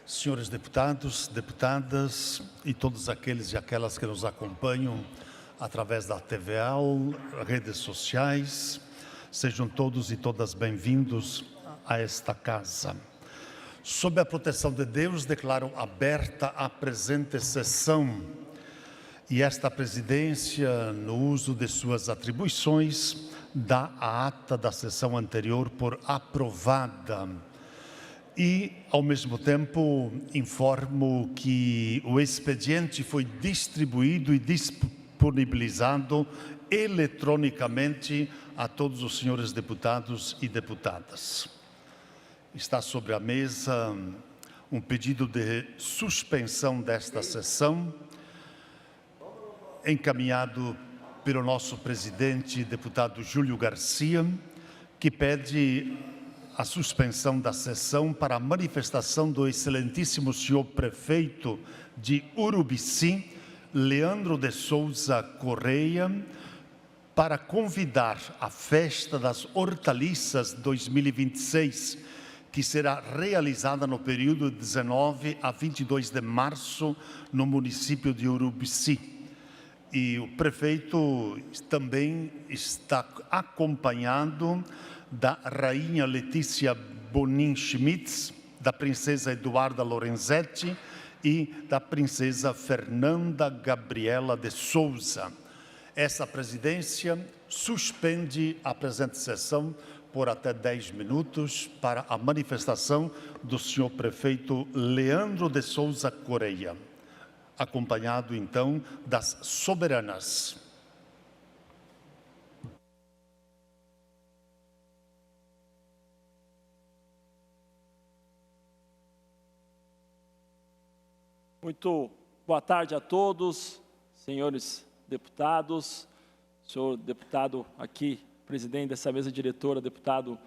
Senhores deputados, deputadas e todos aqueles e aquelas que nos acompanham através da TVA, redes sociais, sejam todos e todas bem-vindos a esta casa. Sob a proteção de Deus, declaro aberta a presente sessão e esta presidência, no uso de suas atribuições, dá a ata da sessão anterior por aprovada. E, ao mesmo tempo, informo que o expediente foi distribuído e disponibilizado eletronicamente a todos os senhores deputados e deputadas. Está sobre a mesa um pedido de suspensão desta sessão, encaminhado pelo nosso presidente, deputado Júlio Garcia, que pede a suspensão da sessão para a manifestação do excelentíssimo senhor prefeito de Urubici, Leandro de Souza Correia, para convidar a Festa das Hortaliças 2026, que será realizada no período de 19 a 22 de março no município de Urubici. E o prefeito também está acompanhado da rainha Letícia Bonin Schmitz, da princesa Eduarda Lorenzetti e da princesa Fernanda Gabriela de Souza. Essa presidência suspende a presente sessão por até 10 minutos para a manifestação do senhor prefeito Leandro de Souza Correia, acompanhado então das soberanas. Muito boa tarde a todos, senhores deputados, senhor deputado aqui, presidente dessa mesa diretora, deputado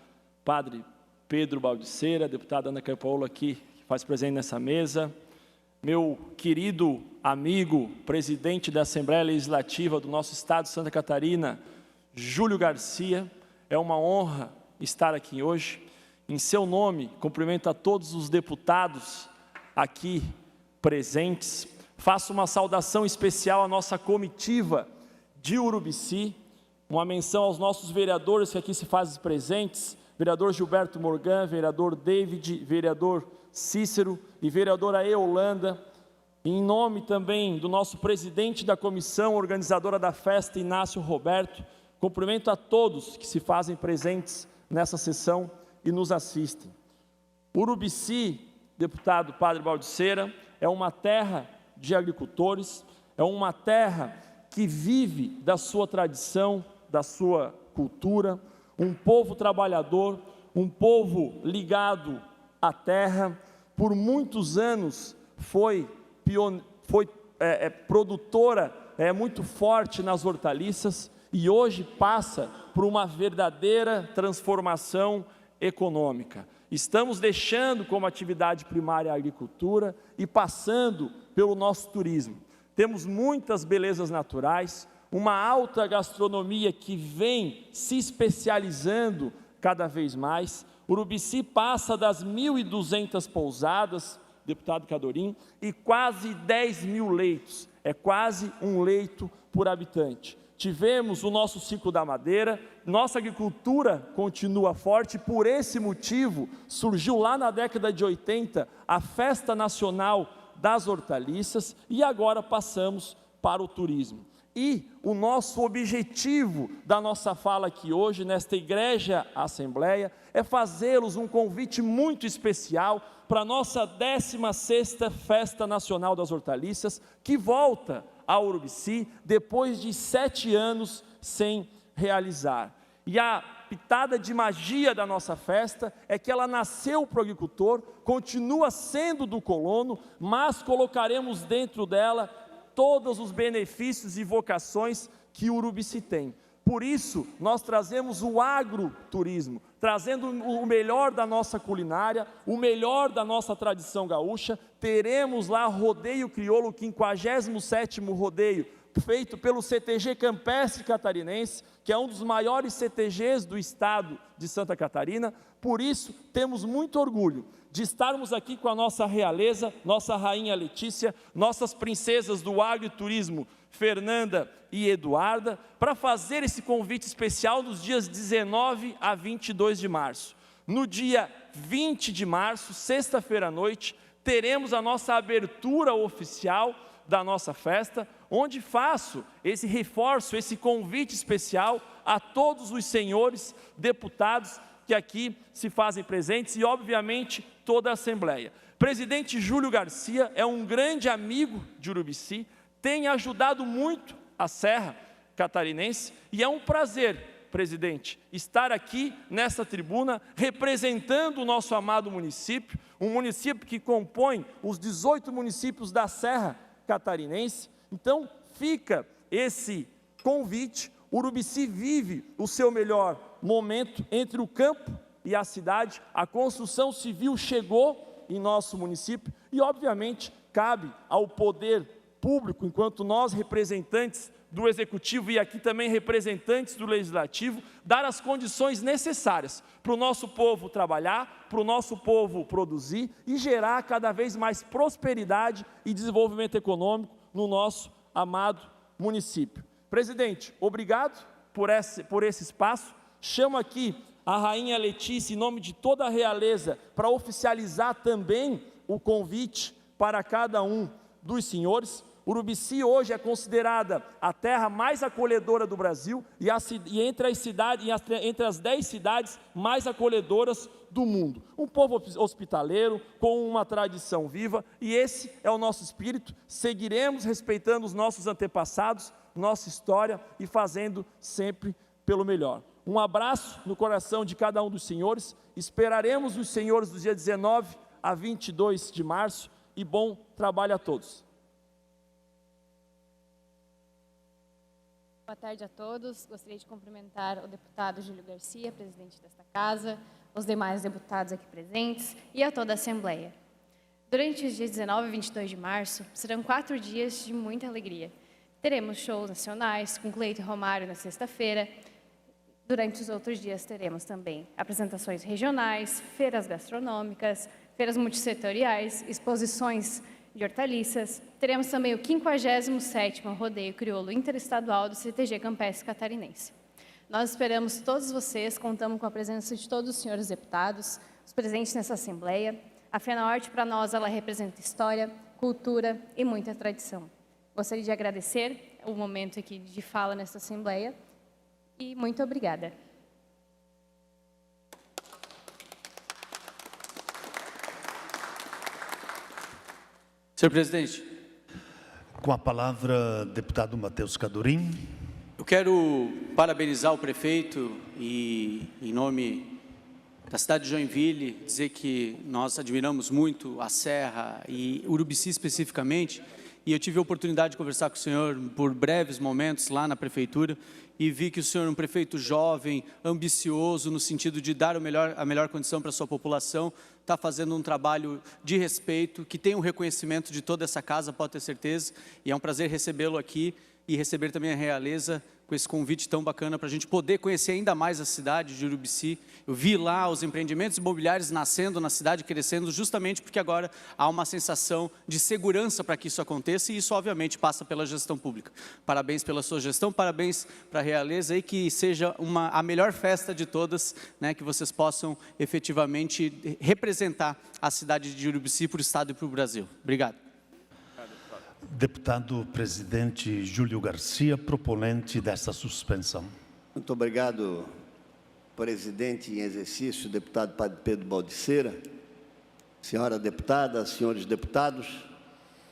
Padre Pedro Baldiceira, deputada Ana Carpaolo aqui, que faz presente nessa mesa, meu querido amigo, presidente da Assembleia Legislativa do nosso estado de Santa Catarina, Júlio Garcia, é uma honra estar aqui hoje. Em seu nome, cumprimento a todos os deputados aqui presentes. Faço uma saudação especial à nossa comitiva de Urubici, uma menção aos nossos vereadores que aqui se fazem presentes, vereador Gilberto Morgan, vereador David, vereador Cícero e vereadora Eolanda, em nome também do nosso presidente da comissão organizadora da festa, Inácio Roberto. Cumprimento a todos que se fazem presentes nessa sessão e nos assistem. Urubici, deputado Padre Baldiceira, é uma terra de agricultores, é uma terra que vive da sua tradição, da sua cultura, um povo trabalhador, um povo ligado à terra. Por muitos anos foi produtora muito forte nas hortaliças e hoje passa por uma verdadeira transformação econômica. Estamos deixando como atividade primária a agricultura e passando pelo nosso turismo. Temos muitas belezas naturais, uma alta gastronomia que vem se especializando cada vez mais. Urubici passa das 1.200 pousadas, deputado Cadorim, e quase 10 mil leitos. É quase um leito por habitante. Tivemos o nosso ciclo da madeira, nossa agricultura continua forte, por esse motivo surgiu lá na década de 80 a Festa Nacional das Hortaliças e agora passamos para o turismo. E o nosso objetivo da nossa fala aqui hoje, nesta Igreja Assembleia, é fazê-los um convite muito especial para a nossa 16ª Festa Nacional das Hortaliças, que volta a Urubici depois de 7 anos sem realizar. E a pitada de magia da nossa festa é que ela nasceu para o agricultor, continua sendo do colono, mas colocaremos dentro dela todos os benefícios e vocações que Urubici tem. Por isso, nós trazemos o agroturismo, trazendo o melhor da nossa culinária, o melhor da nossa tradição gaúcha. Teremos lá rodeio crioulo, 57º rodeio feito pelo CTG Campestre Catarinense, que é um dos maiores CTGs do estado de Santa Catarina. Por isso, temos muito orgulho de estarmos aqui com a nossa realeza, nossa rainha Letícia, nossas princesas do agroturismo, Fernanda e Eduarda, para fazer esse convite especial nos dias 19 a 22 de março. No dia 20 de março, sexta-feira à noite, teremos a nossa abertura oficial da nossa festa, onde faço esse reforço, esse convite especial a todos os senhores deputados que aqui se fazem presentes e, obviamente, toda a Assembleia. Presidente Júlio Garcia é um grande amigo de Urubici, tem ajudado muito a Serra Catarinense e é um prazer, presidente, estar aqui nessa tribuna representando o nosso amado município, um município que compõe os 18 municípios da Serra Catarinense. Então, fica esse convite. Urubici vive o seu melhor momento entre o campo e a cidade. A construção civil chegou em nosso município e, obviamente, cabe ao poder público, enquanto nós, representantes do Executivo e aqui também representantes do Legislativo, dar as condições necessárias para o nosso povo trabalhar, para o nosso povo produzir e gerar cada vez mais prosperidade e desenvolvimento econômico no nosso amado município. Presidente, obrigado por esse espaço. Chamo aqui a Rainha Letícia, em nome de toda a realeza, para oficializar também o convite para cada um dos senhores. Urubici hoje é considerada a terra mais acolhedora do Brasil e entre as 10 cidades mais acolhedoras do mundo. Um povo hospitaleiro, com uma tradição viva, e esse é o nosso espírito. Seguiremos respeitando os nossos antepassados, nossa história e fazendo sempre pelo melhor. Um abraço no coração de cada um dos senhores. Esperaremos os senhores do dia 19 a 22 de março e bom trabalho a todos. Boa tarde a todos. Gostaria de cumprimentar o deputado Júlio Garcia, presidente desta casa, os demais deputados aqui presentes e a toda a Assembleia. Durante os dias 19 e 22 de março, serão 4 dias de muita alegria. Teremos shows nacionais com Cleito e Romário na sexta-feira. Durante os outros dias teremos também apresentações regionais, feiras gastronômicas, feiras multissetoriais, exposições de hortaliças. Teremos também o 57º Rodeio Crioulo Interestadual do CTG Campestre Catarinense. Nós esperamos todos vocês, contamos com a presença de todos os senhores deputados, os presentes nessa Assembleia. A FENAORTE, para nós, ela representa história, cultura e muita tradição. Gostaria de agradecer o momento aqui de fala nessa Assembleia e muito obrigada. Senhor presidente. Com a palavra, deputado Matheus Cadorim. Eu quero parabenizar o prefeito e, em nome da cidade de Joinville, dizer que nós admiramos muito a Serra e Urubici especificamente, e eu tive a oportunidade de conversar com o senhor por breves momentos lá na prefeitura e vi que o senhor é um prefeito jovem, ambicioso, no sentido de dar a melhor condição para a sua população, está fazendo um trabalho de respeito, que tem um reconhecimento de toda essa casa, pode ter certeza, e é um prazer recebê-lo aqui e receber também a realeza com esse convite tão bacana para a gente poder conhecer ainda mais a cidade de Urubici. Eu vi lá os empreendimentos imobiliários nascendo na cidade, crescendo, justamente porque agora há uma sensação de segurança para que isso aconteça, e isso obviamente passa pela gestão pública. Parabéns pela sua gestão, parabéns para a realeza e que seja a melhor festa de todas, né, que vocês possam efetivamente representar a cidade de Urubici para o estado e para o Brasil. Obrigado. Deputado presidente Júlio Garcia, proponente dessa suspensão. Muito obrigado, presidente em exercício, deputado Padre Pedro Baldiceira, senhora deputada, senhores deputados.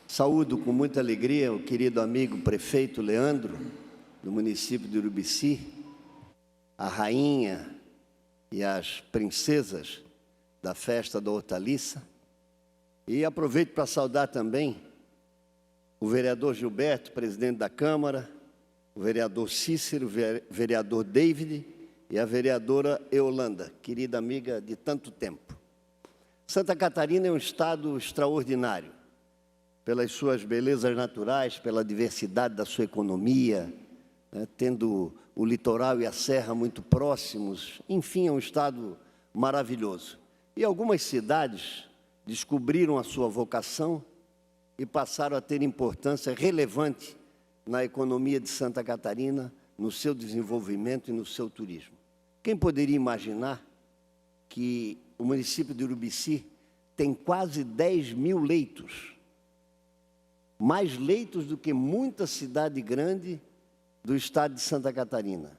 Saúdo com muita alegria o querido amigo prefeito Leandro, do município de Urubici, a rainha e as princesas da festa da hortaliça. E aproveito para saudar também o vereador Gilberto, presidente da Câmara, o vereador Cícero, o vereador David e a vereadora Eolanda, querida amiga de tanto tempo. Santa Catarina é um estado extraordinário. pelas suas belezas naturais, pela diversidade da sua economia, né, tendo o litoral e a serra muito próximos. Enfim, é um estado maravilhoso. E algumas cidades descobriram a sua vocação e passaram a ter importância relevante na economia de Santa Catarina, no seu desenvolvimento e no seu turismo. Quem poderia imaginar que o município de Urubici tem quase 10 mil leitos, mais leitos do que muita cidade grande do estado de Santa Catarina.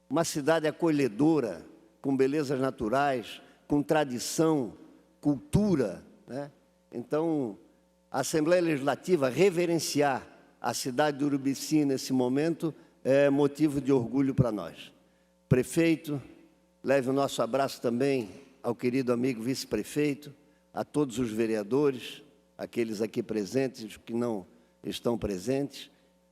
Uma cidade acolhedora, com belezas naturais, com tradição, cultura, né? Então, a Assembleia Legislativa reverenciar a cidade de Urubici nesse momento é motivo de orgulho para nós. Prefeito, leve o nosso abraço também ao querido amigo vice-prefeito, a todos os vereadores, aqueles aqui presentes, os que não estão presentes,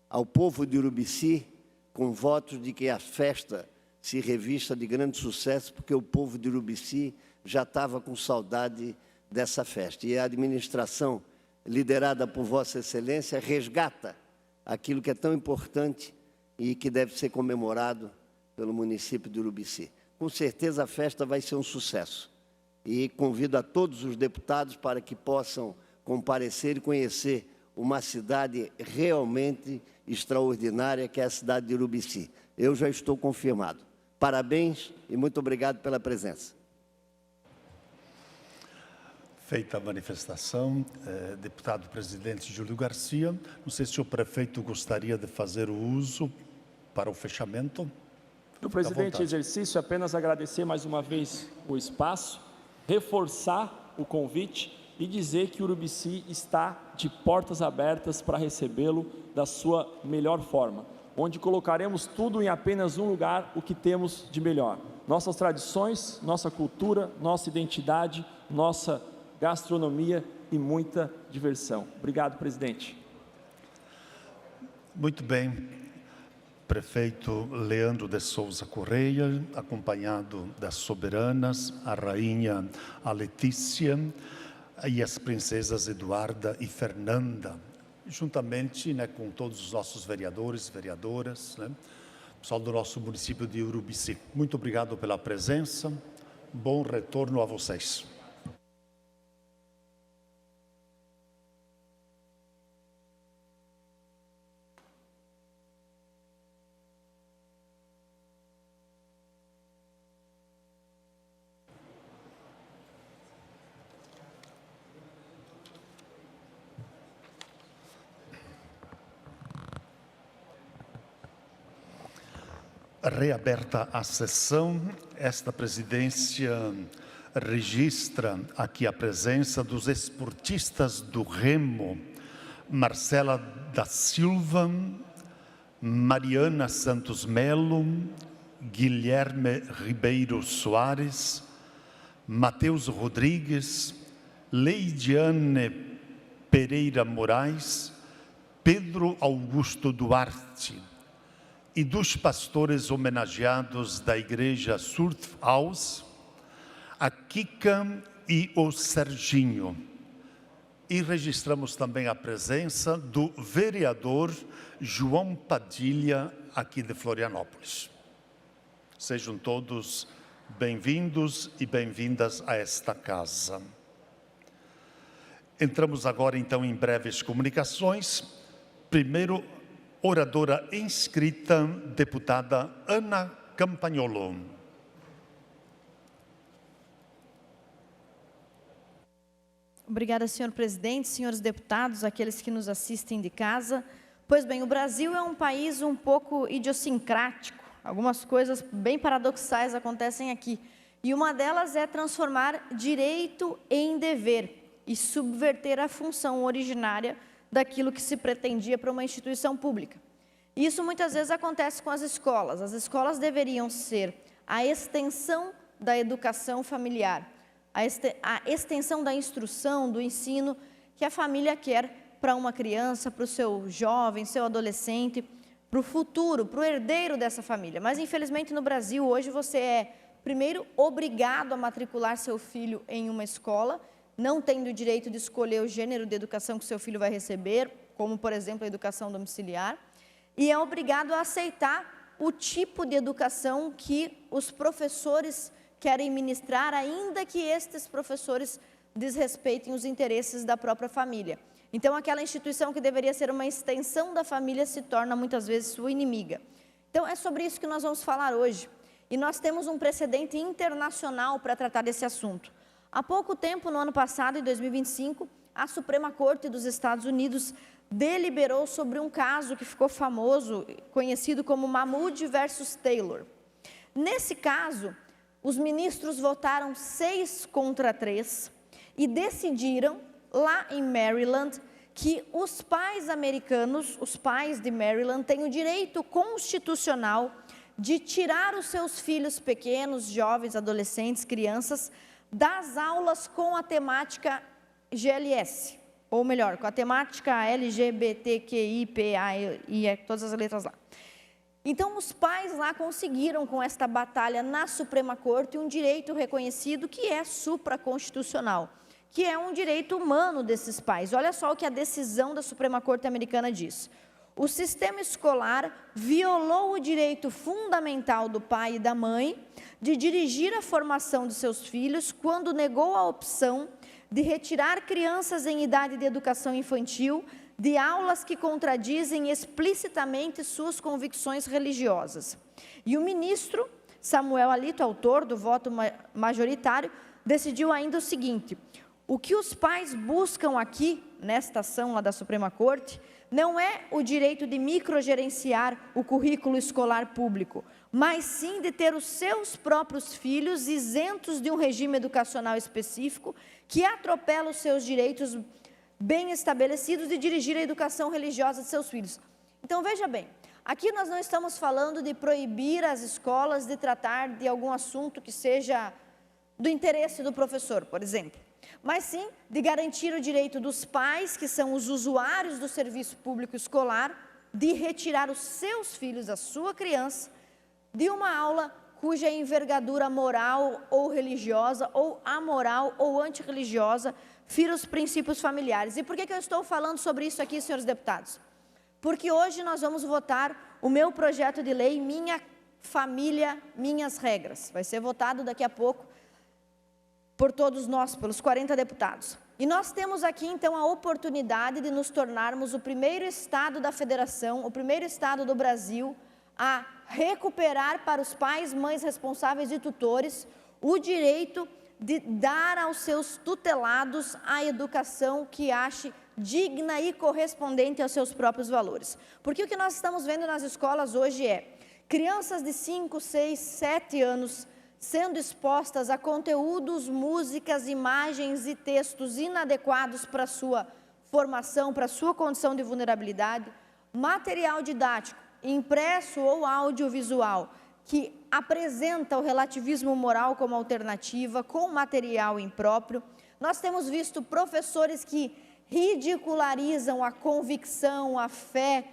ao povo de Urubici, com votos de que a festa se revista de grande sucesso, porque o povo de Urubici já estava com saudade dessa festa. E a administração, liderada por Vossa Excelência, resgata aquilo que é tão importante e que deve ser comemorado pelo município de Urubici. Com certeza a festa vai ser um sucesso. E convido a todos os deputados para que possam comparecer e conhecer uma cidade realmente extraordinária, que é a cidade de Urubici. Eu já estou confirmado. Parabéns e muito obrigado pela presença. Feita a manifestação, deputado presidente Júlio Garcia, não sei se o prefeito gostaria de fazer o uso para o fechamento. Do presidente em exercício, apenas agradecer mais uma vez o espaço, reforçar o convite e dizer que Urubici está de portas abertas para recebê-lo da sua melhor forma, onde colocaremos tudo em apenas um lugar, o que temos de melhor. Nossas tradições, nossa cultura, nossa identidade, nossa gastronomia e muita diversão. Obrigado, presidente. Muito bem. Prefeito Leandro de Souza Correia, acompanhado das soberanas, a rainha a Letícia e as princesas Eduarda e Fernanda, juntamente, né, com todos os nossos vereadores, vereadoras, né, pessoal do nosso município de Urubici. Muito obrigado pela presença, bom retorno a vocês. Reaberta a sessão, esta presidência registra aqui a presença dos esportistas do remo, Marcela da Silva, Mariana Santos Melo, Guilherme Ribeiro Soares, Matheus Rodrigues, Leidiane Pereira Moraes, Pedro Augusto Duarte, e dos pastores homenageados da Igreja Surf House, a Kika e o Serginho. E registramos também a presença do vereador João Padilha, aqui de Florianópolis. Sejam todos bem-vindos e bem-vindas a esta casa. Entramos agora, então, em breves comunicações. Primeiro, oradora inscrita, deputada Ana Campagnolo. Obrigada, senhor presidente, senhores deputados, aqueles que nos assistem de casa. Pois bem, o Brasil é um país um pouco idiosincrático. Algumas coisas bem paradoxais acontecem aqui. E uma delas é transformar direito em dever e subverter a função originária daquilo que se pretendia para uma instituição pública. Isso muitas vezes acontece com as escolas. As escolas deveriam ser a extensão da educação familiar, a extensão da instrução, do ensino que a família quer para uma criança, para o seu jovem, seu adolescente, para o futuro, para o herdeiro dessa família. Mas, infelizmente, no Brasil, hoje você é, primeiro, obrigado a matricular seu filho em uma escola. não tendo o direito de escolher o gênero de educação que seu filho vai receber, como, por exemplo, a educação domiciliar, e é obrigado a aceitar o tipo de educação que os professores querem ministrar, ainda que estes professores desrespeitem os interesses da própria família. Então, aquela instituição que deveria ser uma extensão da família se torna, muitas vezes, sua inimiga. Então, é sobre isso que nós vamos falar hoje. E nós temos um precedente internacional para tratar desse assunto. Há pouco tempo, no ano passado, em 2025, a Suprema Corte dos Estados Unidos deliberou sobre um caso que ficou famoso, conhecido como Mahmoud versus Taylor. Nesse caso, os ministros votaram 6-3 e decidiram, lá em Maryland, que os pais americanos, os pais de Maryland, têm o direito constitucional de tirar os seus filhos pequenos, jovens, adolescentes, crianças, das aulas com a temática GLS, ou melhor, com a temática LGBTQIPA e todas as letras lá. Então, os pais lá conseguiram, com esta batalha na Suprema Corte, um direito reconhecido que é supraconstitucional, que é um direito humano desses pais. Olha só o que a decisão da Suprema Corte americana diz. O sistema escolar violou o direito fundamental do pai e da mãe de dirigir a formação de seus filhos quando negou a opção de retirar crianças em idade de educação infantil de aulas que contradizem explicitamente suas convicções religiosas. E o ministro Samuel Alito, autor do voto majoritário, decidiu ainda o seguinte: o que os pais buscam aqui, nesta ação lá da Suprema Corte, não é o direito de microgerenciar o currículo escolar público, mas sim de ter os seus próprios filhos isentos de um regime educacional específico que atropela os seus direitos bem estabelecidos de dirigir a educação religiosa de seus filhos. Então, veja bem, aqui nós não estamos falando de proibir as escolas de tratar de algum assunto que seja do interesse do professor, por exemplo, mas sim de garantir o direito dos pais, que são os usuários do serviço público escolar, de retirar os seus filhos, a sua criança, de uma aula cuja envergadura moral ou religiosa, ou amoral ou antirreligiosa, fira os princípios familiares. E por que eu estou falando sobre isso aqui, senhores deputados? Porque hoje nós vamos votar o meu projeto de lei, Minha Família, Minhas Regras. Vai ser votado daqui a pouco por todos nós, pelos 40 deputados. E nós temos aqui, então, a oportunidade de nos tornarmos o primeiro estado da federação, o primeiro estado do Brasil a recuperar para os pais, mães responsáveis e tutores o direito de dar aos seus tutelados a educação que ache digna e correspondente aos seus próprios valores. Porque o que nós estamos vendo nas escolas hoje é crianças de 5, 6, 7 anos sendo expostas a conteúdos, músicas, imagens e textos inadequados para a sua formação, para a sua condição de vulnerabilidade, material didático, impresso ou audiovisual, que apresenta o relativismo moral como alternativa, com material impróprio. Nós temos visto professores que ridicularizam a convicção, a fé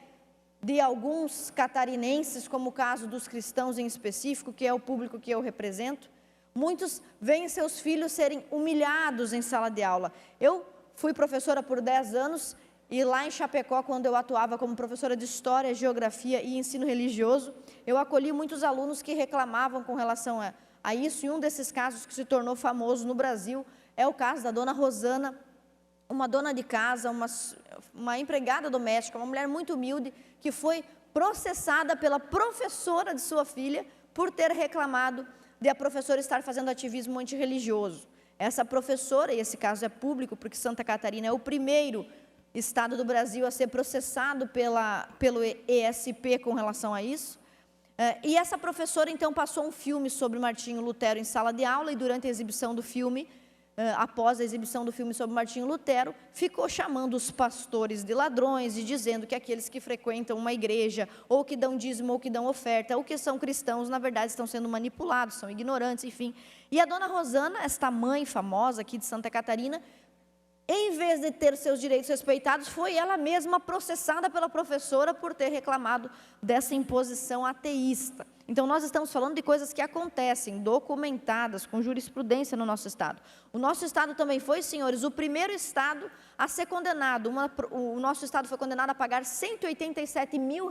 de alguns catarinenses, como o caso dos cristãos em específico, que é o público que eu represento. Muitos veem seus filhos serem humilhados em sala de aula. Eu fui professora por 10 anos e lá em Chapecó, quando eu atuava como professora de História, Geografia e Ensino Religioso, eu acolhi muitos alunos que reclamavam com relação a isso, e um desses casos que se tornou famoso no Brasil é o caso da dona Rosana, uma dona de casa, uma empregada doméstica, uma mulher muito humilde, que foi processada pela professora de sua filha por ter reclamado de a professora estar fazendo ativismo antirreligioso. Essa professora, e esse caso é público, porque Santa Catarina é o primeiro estado do Brasil a ser processado pelo ESP com relação a isso. E essa professora, então, passou um filme sobre Martinho Lutero em sala de aula, e durante a exibição do filme, após a exibição do filme sobre Martinho Lutero, ficou chamando os pastores de ladrões e dizendo que aqueles que frequentam uma igreja, ou que dão dízimo, ou que dão oferta, ou que são cristãos, na verdade estão sendo manipulados, são ignorantes, enfim. E a dona Rosana, esta mãe famosa aqui de Santa Catarina, em vez de ter seus direitos respeitados, foi ela mesma processada pela professora por ter reclamado dessa imposição ateísta. Então, nós estamos falando de coisas que acontecem, documentadas, com jurisprudência no nosso Estado. O nosso Estado também foi, senhores, o primeiro Estado a ser condenado. O nosso Estado foi condenado a pagar R$187 mil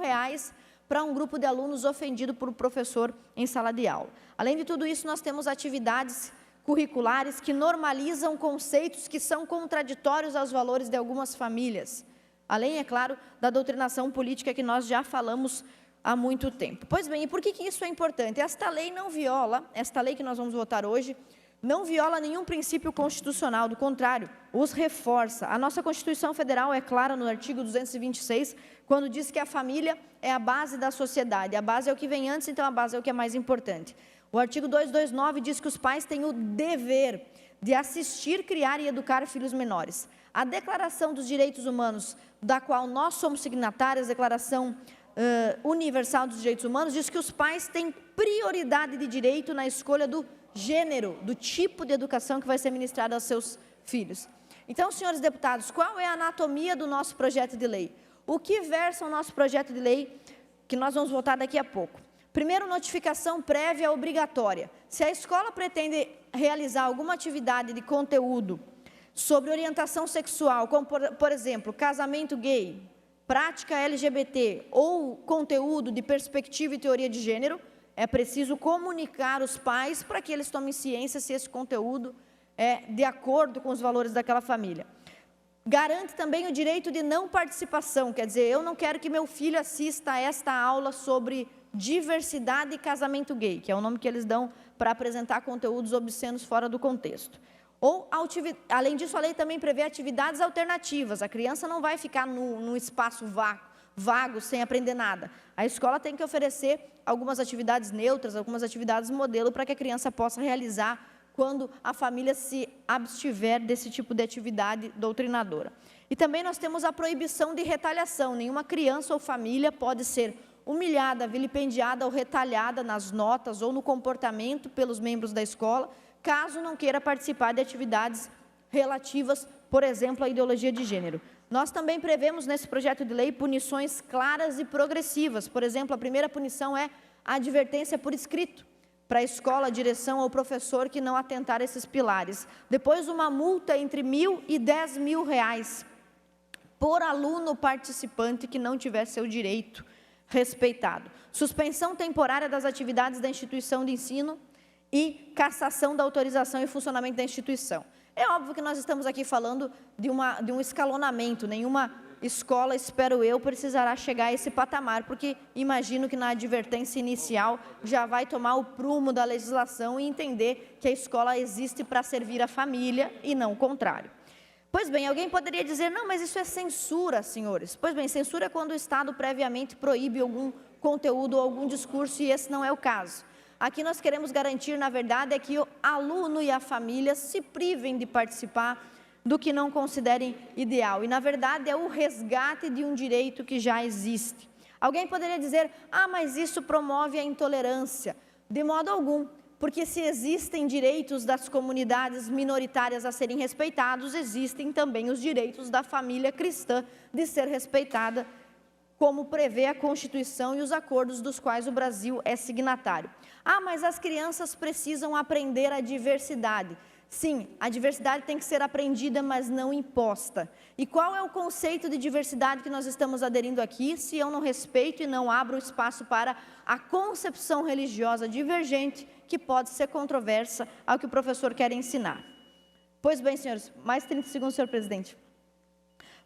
para um grupo de alunos ofendido por um professor em sala de aula. Além de tudo isso, nós temos atividades curriculares que normalizam conceitos que são contraditórios aos valores de algumas famílias. Além, é claro, da doutrinação política que nós já falamos há muito tempo. Pois bem, e por que isso é importante? Esta lei não viola, esta lei que nós vamos votar hoje, não viola nenhum princípio constitucional, do contrário, os reforça. A nossa Constituição Federal é clara no artigo 226, quando diz que a família é a base da sociedade. A base é o que vem antes, então a base é o que é mais importante. O artigo 229 diz que os pais têm o dever de assistir, criar e educar filhos menores. A Declaração dos Direitos Humanos, da qual nós somos signatários, a Declaração Universal dos Direitos Humanos, diz que os pais têm prioridade de direito na escolha do gênero, do tipo de educação que vai ser ministrada aos seus filhos. Então, senhores deputados, qual é a anatomia do nosso projeto de lei? O que versa o nosso projeto de lei, que nós vamos votar daqui a pouco? Primeiro, notificação prévia obrigatória. Se a escola pretende realizar alguma atividade de conteúdo sobre orientação sexual, como, por exemplo, casamento gay, prática LGBT ou conteúdo de perspectiva e teoria de gênero, é preciso comunicar os pais para que eles tomem ciência se esse conteúdo é de acordo com os valores daquela família. Garante também o direito de não participação, quer dizer, eu não quero que meu filho assista a esta aula sobre diversidade e casamento gay, que é o nome que eles dão para apresentar conteúdos obscenos fora do contexto. Ou, além disso, a lei também prevê atividades alternativas. A criança não vai ficar num espaço vago, sem aprender nada. A escola tem que oferecer algumas atividades neutras, algumas atividades modelo, para que a criança possa realizar quando a família se abstiver desse tipo de atividade doutrinadora. E também nós temos a proibição de retaliação. Nenhuma criança ou família pode ser humilhada, vilipendiada ou retalhada nas notas ou no comportamento pelos membros da escola, caso não queira participar de atividades relativas, por exemplo, à ideologia de gênero. Nós também prevemos nesse projeto de lei punições claras e progressivas. Por exemplo, a primeira punição é a advertência por escrito para a escola, a direção ou professor que não atentar a esses pilares. Depois, uma multa entre R$1.000 e R$10.000 por aluno participante que não tiver seu direito respeitado. Suspensão temporária das atividades da instituição de ensino e cassação da autorização e funcionamento da instituição. É óbvio que nós estamos aqui falando de um escalonamento. Nenhuma escola, espero eu, precisará chegar a esse patamar, porque imagino que na advertência inicial já vai tomar o prumo da legislação e entender que a escola existe para servir a família e não o contrário. Pois bem, alguém poderia dizer, não, mas isso é censura, senhores. Pois bem, censura é quando o Estado previamente proíbe algum conteúdo ou algum discurso, e esse não é o caso. Aqui nós queremos garantir, na verdade, é que o aluno e a família se privem de participar do que não considerem ideal. E, na verdade, é o resgate de um direito que já existe. Alguém poderia dizer, mas isso promove a intolerância. De modo algum, porque se existem direitos das comunidades minoritárias a serem respeitados, existem também os direitos da família cristã de ser respeitada, como prevê a Constituição e os acordos dos quais o Brasil é signatário. Mas as crianças precisam aprender a diversidade. Sim, a diversidade tem que ser aprendida, mas não imposta. E qual é o conceito de diversidade que nós estamos aderindo aqui, se eu não respeito e não abro espaço para a concepção religiosa divergente, que pode ser controversa ao que o professor quer ensinar? Pois bem, senhores, mais 30 segundos, senhor presidente.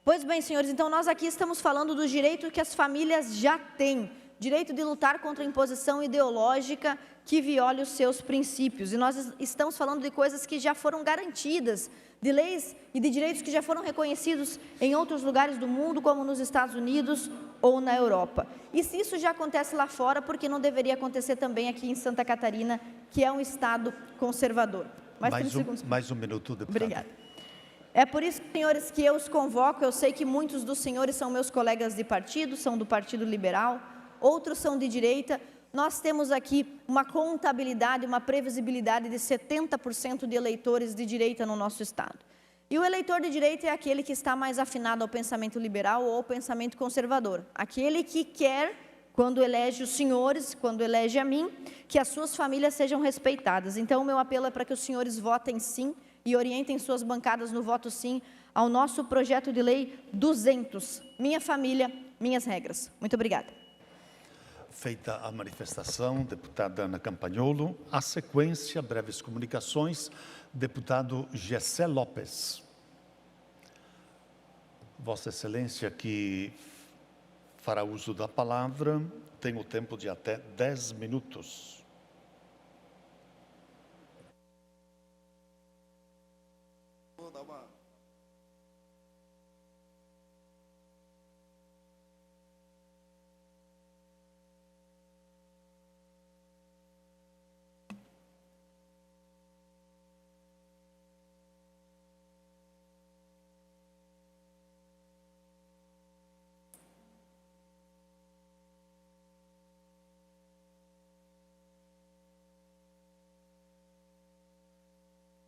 Pois bem, senhores, então nós aqui estamos falando do direito que as famílias já têm, direito de lutar contra a imposição ideológica que viole os seus princípios. E nós estamos falando de coisas que já foram garantidas, de leis e de direitos que já foram reconhecidos em outros lugares do mundo, como nos Estados Unidos ou na Europa. E se isso já acontece lá fora, por que não deveria acontecer também aqui em Santa Catarina, que é um estado conservador? Mais um minuto, deputado. Obrigada. É por isso, senhores, que eu os convoco. Eu sei que muitos dos senhores são meus colegas de partido, são do Partido Liberal, outros são de direita. Nós temos aqui uma contabilidade, uma previsibilidade de 70% de eleitores de direita no nosso estado. E o eleitor de direita é aquele que está mais afinado ao pensamento liberal ou ao pensamento conservador. Aquele que quer, quando elege os senhores, quando elege a mim, que as suas famílias sejam respeitadas. Então, o meu apelo é para que os senhores votem sim e orientem suas bancadas no voto sim ao nosso projeto de lei 200. Minha família, minhas regras. Muito obrigada. Feita a manifestação, deputada Ana Campagnolo, a sequência, breves comunicações, deputado Gessé Lopes. Vossa Excelência, que fará uso da palavra, tem o tempo de até 10 minutos.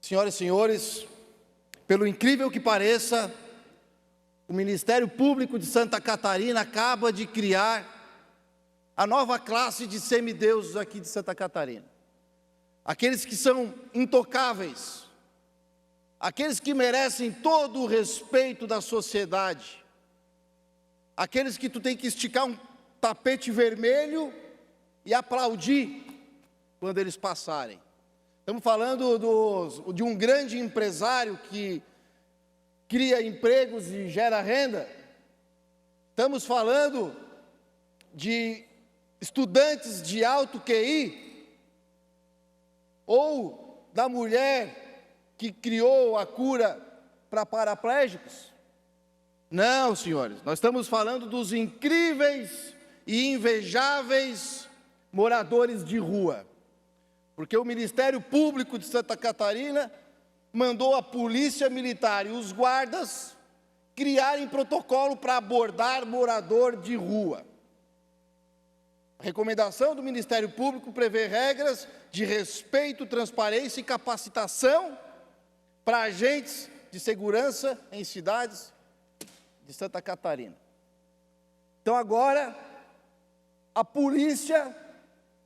Senhoras e senhores, pelo incrível que pareça, o Ministério Público de Santa Catarina acaba de criar a nova classe de semideuses aqui de Santa Catarina. Aqueles que são intocáveis, aqueles que merecem todo o respeito da sociedade, aqueles que tu tem que esticar um tapete vermelho e aplaudir quando eles passarem. Estamos falando de um grande empresário que cria empregos e gera renda. Estamos falando de estudantes de alto QI, ou da mulher que criou a cura para paraplégicos. Não, senhores, nós estamos falando dos incríveis e invejáveis moradores de rua. Porque o Ministério Público de Santa Catarina mandou a Polícia Militar e os guardas criarem protocolo para abordar morador de rua. A recomendação do Ministério Público prevê regras de respeito, transparência e capacitação para agentes de segurança em cidades de Santa Catarina. Então agora, a polícia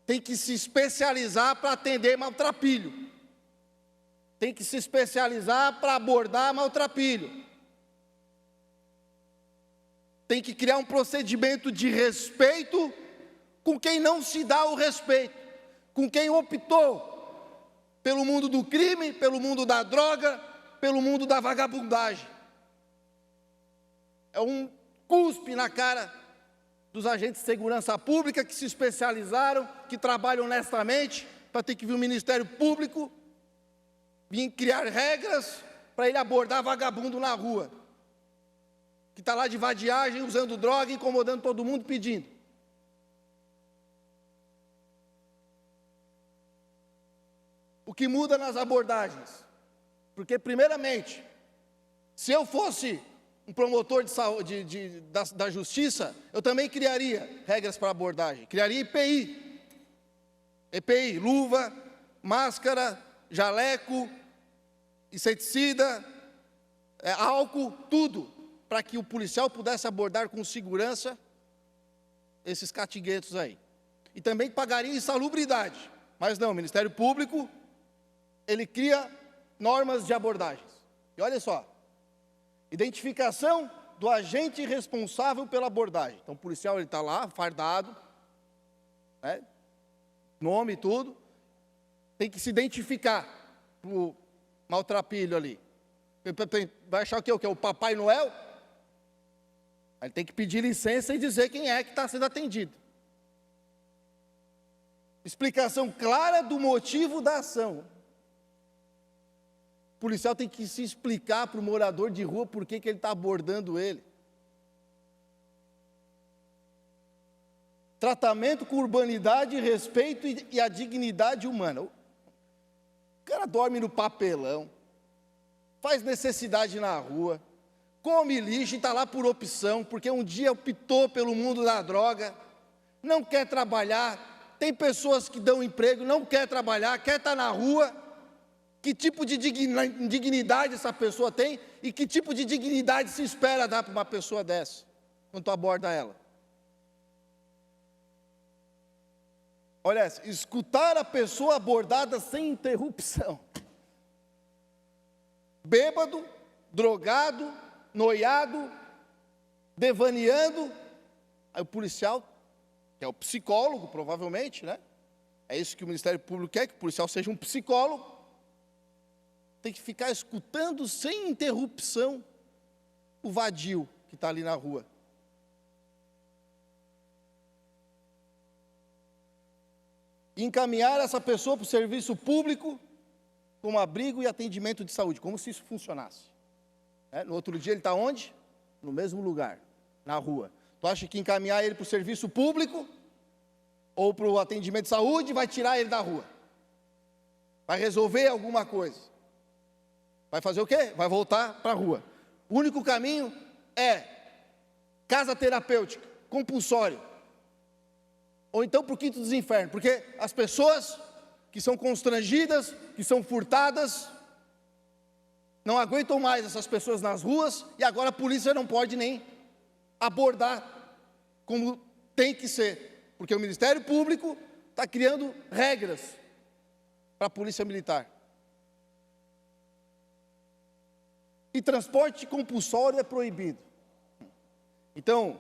tem que se especializar para atender maltrapilho. Tem que se especializar para abordar maltrapilho. Tem que criar um procedimento de respeito com quem não se dá o respeito, com quem optou pelo mundo do crime, pelo mundo da droga, pelo mundo da vagabundagem. É um cuspe na cara dos agentes de segurança pública que se especializaram, que trabalham honestamente, para ter que vir o Ministério Público vir criar regras para ele abordar vagabundo na rua, que está lá de vadiagem, usando droga, incomodando todo mundo, pedindo. O que muda nas abordagens? Porque, primeiramente, se eu fosse um promotor de saúde, da justiça, eu também criaria regras para abordagem. Criaria EPI, luva, máscara, jaleco, inseticida, álcool, tudo, para que o policial pudesse abordar com segurança esses catiguetos aí. E também pagaria insalubridade. Mas não, o Ministério Público, ele cria normas de abordagens. E olha só, identificação do agente responsável pela abordagem. Então, o policial está lá, fardado, né? Nome e tudo, tem que se identificar para o maltrapilho ali. Vai achar o quê? O que é o Papai Noel? Ele tem que pedir licença e dizer quem é que está sendo atendido. Explicação clara do motivo da ação. O policial tem que se explicar para o morador de rua por que ele está abordando ele. Tratamento com urbanidade, respeito e a dignidade humana. O cara dorme no papelão, faz necessidade na rua, come lixo e está lá por opção, porque um dia optou pelo mundo da droga, não quer trabalhar, tem pessoas que dão emprego, não quer trabalhar, quer estar na rua, Que tipo de dignidade essa pessoa tem e que tipo de dignidade se espera dar para uma pessoa dessa, quando tu aborda ela? Olha, escutar a pessoa abordada sem interrupção. Bêbado, drogado, noiado, devaneando. Aí o policial, que é o psicólogo, provavelmente, né? É isso que o Ministério Público quer, que o policial seja um psicólogo. Tem que ficar escutando sem interrupção o vadio que está ali na rua. Encaminhar essa pessoa para o serviço público como abrigo e atendimento de saúde, como se isso funcionasse. No outro dia ele está onde? No mesmo lugar, na rua. Tu acha que encaminhar ele para o serviço público ou para o atendimento de saúde vai tirar ele da rua? Vai resolver alguma coisa? Vai fazer o quê? Vai voltar para a rua. O único caminho é casa terapêutica, compulsório. Ou então para o quinto dos infernos, porque as pessoas que são constrangidas, que são furtadas, não aguentam mais essas pessoas nas ruas, e agora a polícia não pode nem abordar como tem que ser, porque o Ministério Público está criando regras para a Polícia Militar. E transporte compulsório é proibido. Então,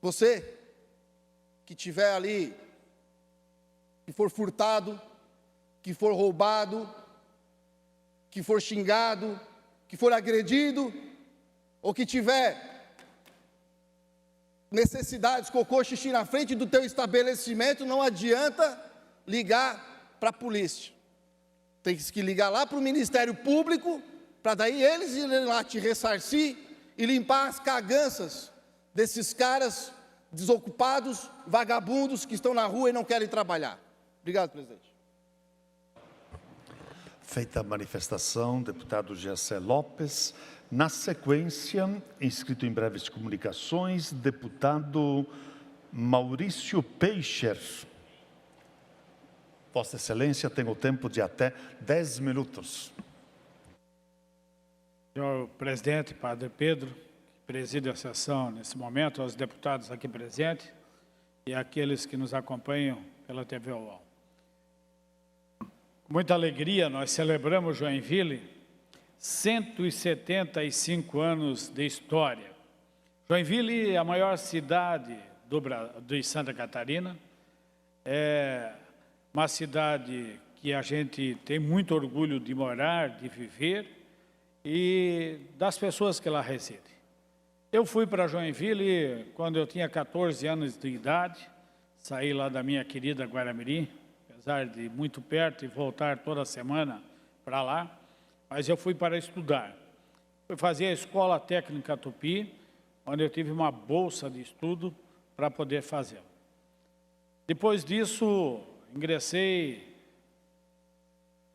você que tiver ali, que for furtado, que for roubado, que for xingado, que for agredido, ou que tiver necessidades, cocô, xixi na frente do teu estabelecimento, não adianta ligar para a polícia. Tem que ligar lá para o Ministério Público, para daí eles irem lá te ressarcir e limpar as caganças desses caras desocupados, vagabundos que estão na rua e não querem trabalhar. Obrigado, presidente. Feita a manifestação, deputado Gessé Lopes. Na sequência, inscrito em breves comunicações, deputado Maurício Peixer. Vossa Excelência tem o tempo de até 10 minutos. Senhor presidente, Padre Pedro, que preside a sessão nesse momento, aos deputados aqui presentes e àqueles que nos acompanham pela TV UOL. Com muita alegria, nós celebramos Joinville 175 anos de história. Joinville é a maior cidade de Santa Catarina, é uma cidade que a gente tem muito orgulho de morar, de viver e das pessoas que lá residem. Eu fui para Joinville quando eu tinha 14 anos de idade, saí lá da minha querida Guaramirim, apesar de muito perto e voltar toda semana para lá, mas eu fui para estudar. Fui fazer a Escola Técnica Tupi, onde eu tive uma bolsa de estudo para poder fazer. Depois disso,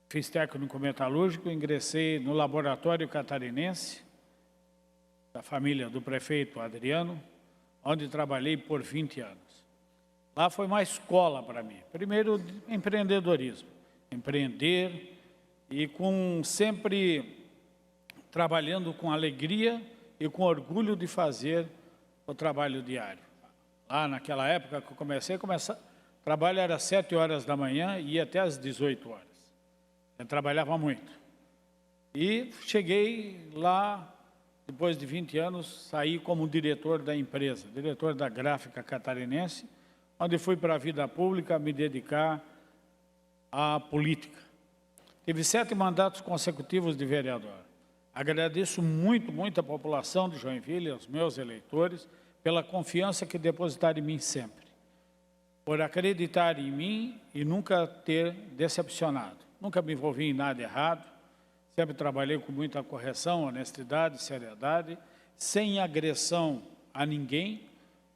fiz técnico metalúrgico, ingressei no Laboratório Catarinense, da família do prefeito Adriano, onde trabalhei por 20 anos. Lá foi uma escola para mim. Primeiro, empreendedorismo. Empreender e sempre trabalhando com alegria e com orgulho de fazer o trabalho diário. Lá naquela época que eu comecei, o trabalho era às 7 horas da manhã e ia até às 18 horas. Eu trabalhava muito. E cheguei lá, depois de 20 anos, saí como diretor da empresa, diretor da Gráfica Catarinense, onde fui para a vida pública me dedicar à política. Tive 7 mandatos consecutivos de vereador. Agradeço muito a população de Joinville, aos meus eleitores, pela confiança que depositaram em mim sempre, por acreditar em mim e nunca ter decepcionado. Nunca me envolvi em nada errado, sempre trabalhei com muita correção, honestidade, seriedade, sem agressão a ninguém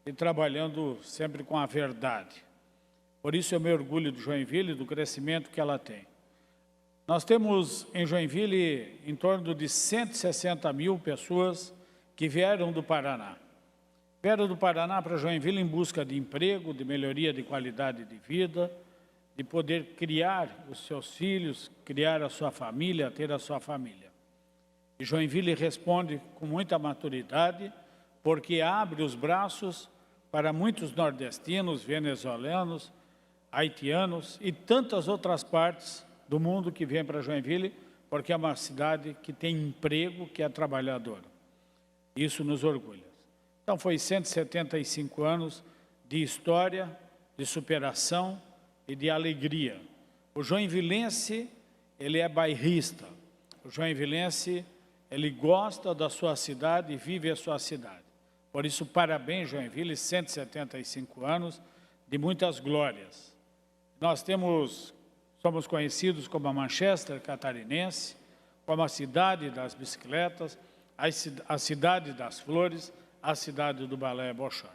e trabalhando sempre com a verdade. Por isso eu me orgulho de Joinville e do crescimento que ela tem. Nós temos em Joinville em torno de 160 mil pessoas que vieram do Paraná. Vieram do Paraná para Joinville em busca de emprego, de melhoria de qualidade de vida, de poder criar os seus filhos, criar a sua família, ter a sua família. E Joinville responde com muita maturidade, porque abre os braços para muitos nordestinos, venezuelanos, haitianos e tantas outras partes do mundo que vêm para Joinville, porque é uma cidade que tem emprego, que é trabalhadora. Isso nos orgulha. Então, foi 175 anos de história, de superação e de alegria. O joinvilense, ele é bairrista. O joinvilense, ele gosta da sua cidade e vive a sua cidade. Por isso, parabéns, Joinville, 175 anos de muitas glórias. Nós somos conhecidos como a Manchester catarinense, como a cidade das bicicletas, a cidade das flores, a cidade do Balé Bolshoi,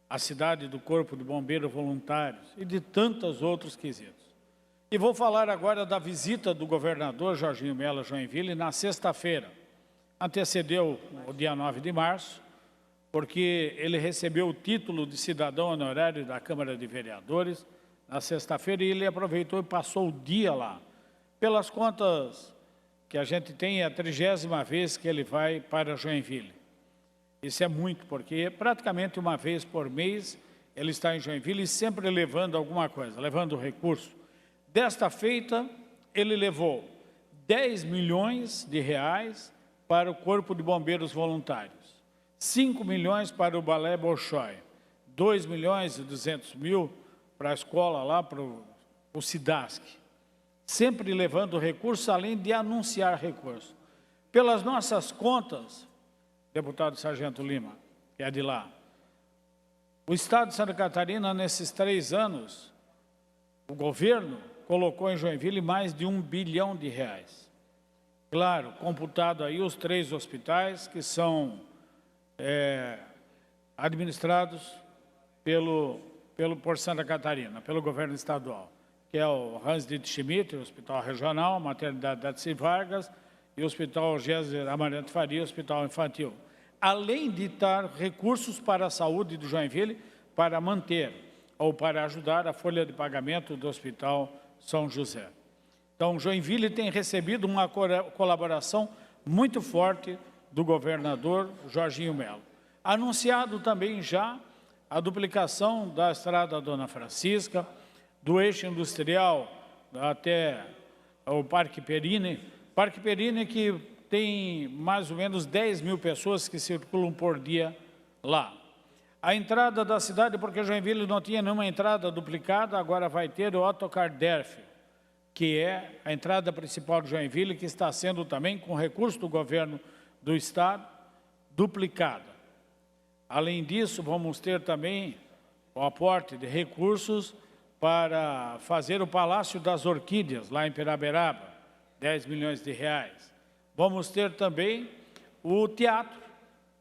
a cidade do Corpo de Bombeiros Voluntários e de tantos outros quesitos. E vou falar agora da visita do governador Jorginho Mello a Joinville na sexta-feira. Antecedeu o dia 9 de março, porque ele recebeu o título de cidadão honorário da Câmara de Vereadores na sexta-feira e ele aproveitou e passou o dia lá. Pelas contas que a gente tem, é a 30ª vez que ele vai para Joinville. Isso é muito, porque praticamente uma vez por mês ele está em Joinville e sempre levando alguma coisa, levando recurso. Desta feita, ele levou 10 milhões de reais para o Corpo de Bombeiros Voluntários, 5 milhões para o Balé Bolshoi, 2 milhões e 200 mil para a escola lá, para o SIDASC, sempre levando recursos, além de anunciar recursos. Pelas nossas contas, deputado Sargento Lima, que é de lá, o Estado de Santa Catarina, nesses 3 anos, o governo colocou em Joinville mais de R$1 bilhão. Claro, computado aí os 3 hospitais que são administrados por Santa Catarina, pelo governo estadual, que é o Hans-Dietrich Schmidt, o Hospital Regional, a Maternidade Darcy Vargas e o Hospital Géser Amarante Faria, Hospital Infantil. Além de dar recursos para a saúde do Joinville para manter ou para ajudar a folha de pagamento do Hospital São José. Então, Joinville tem recebido uma colaboração muito forte do governador Jorginho Mello. Anunciado também já a duplicação da estrada Dona Francisca, do eixo industrial até o Parque Perini que tem mais ou menos 10 mil pessoas que circulam por dia lá. A entrada da cidade, porque Joinville não tinha nenhuma entrada duplicada, agora vai ter o Autocar Derf, que é a entrada principal de Joinville, que está sendo também, com recurso do governo do Estado, duplicada. Além disso, vamos ter também o aporte de recursos para fazer o Palácio das Orquídeas, lá em Piraberaba, 10 milhões de reais. Vamos ter também o teatro,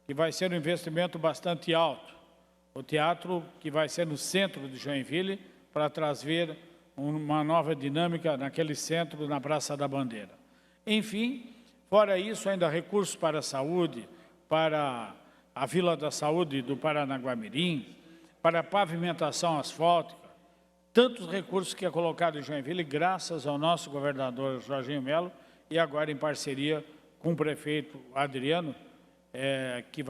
que vai ser um investimento bastante alto. O teatro que vai ser no centro de Joinville, para trazer uma nova dinâmica naquele centro, na Praça da Bandeira. Enfim, fora isso, ainda recursos para a saúde, para a Vila da Saúde do Paranaguamirim, para a pavimentação asfáltica, tantos recursos que é colocado em Joinville, graças ao nosso governador Jorginho Mello, e agora em parceria com o prefeito Adriano, que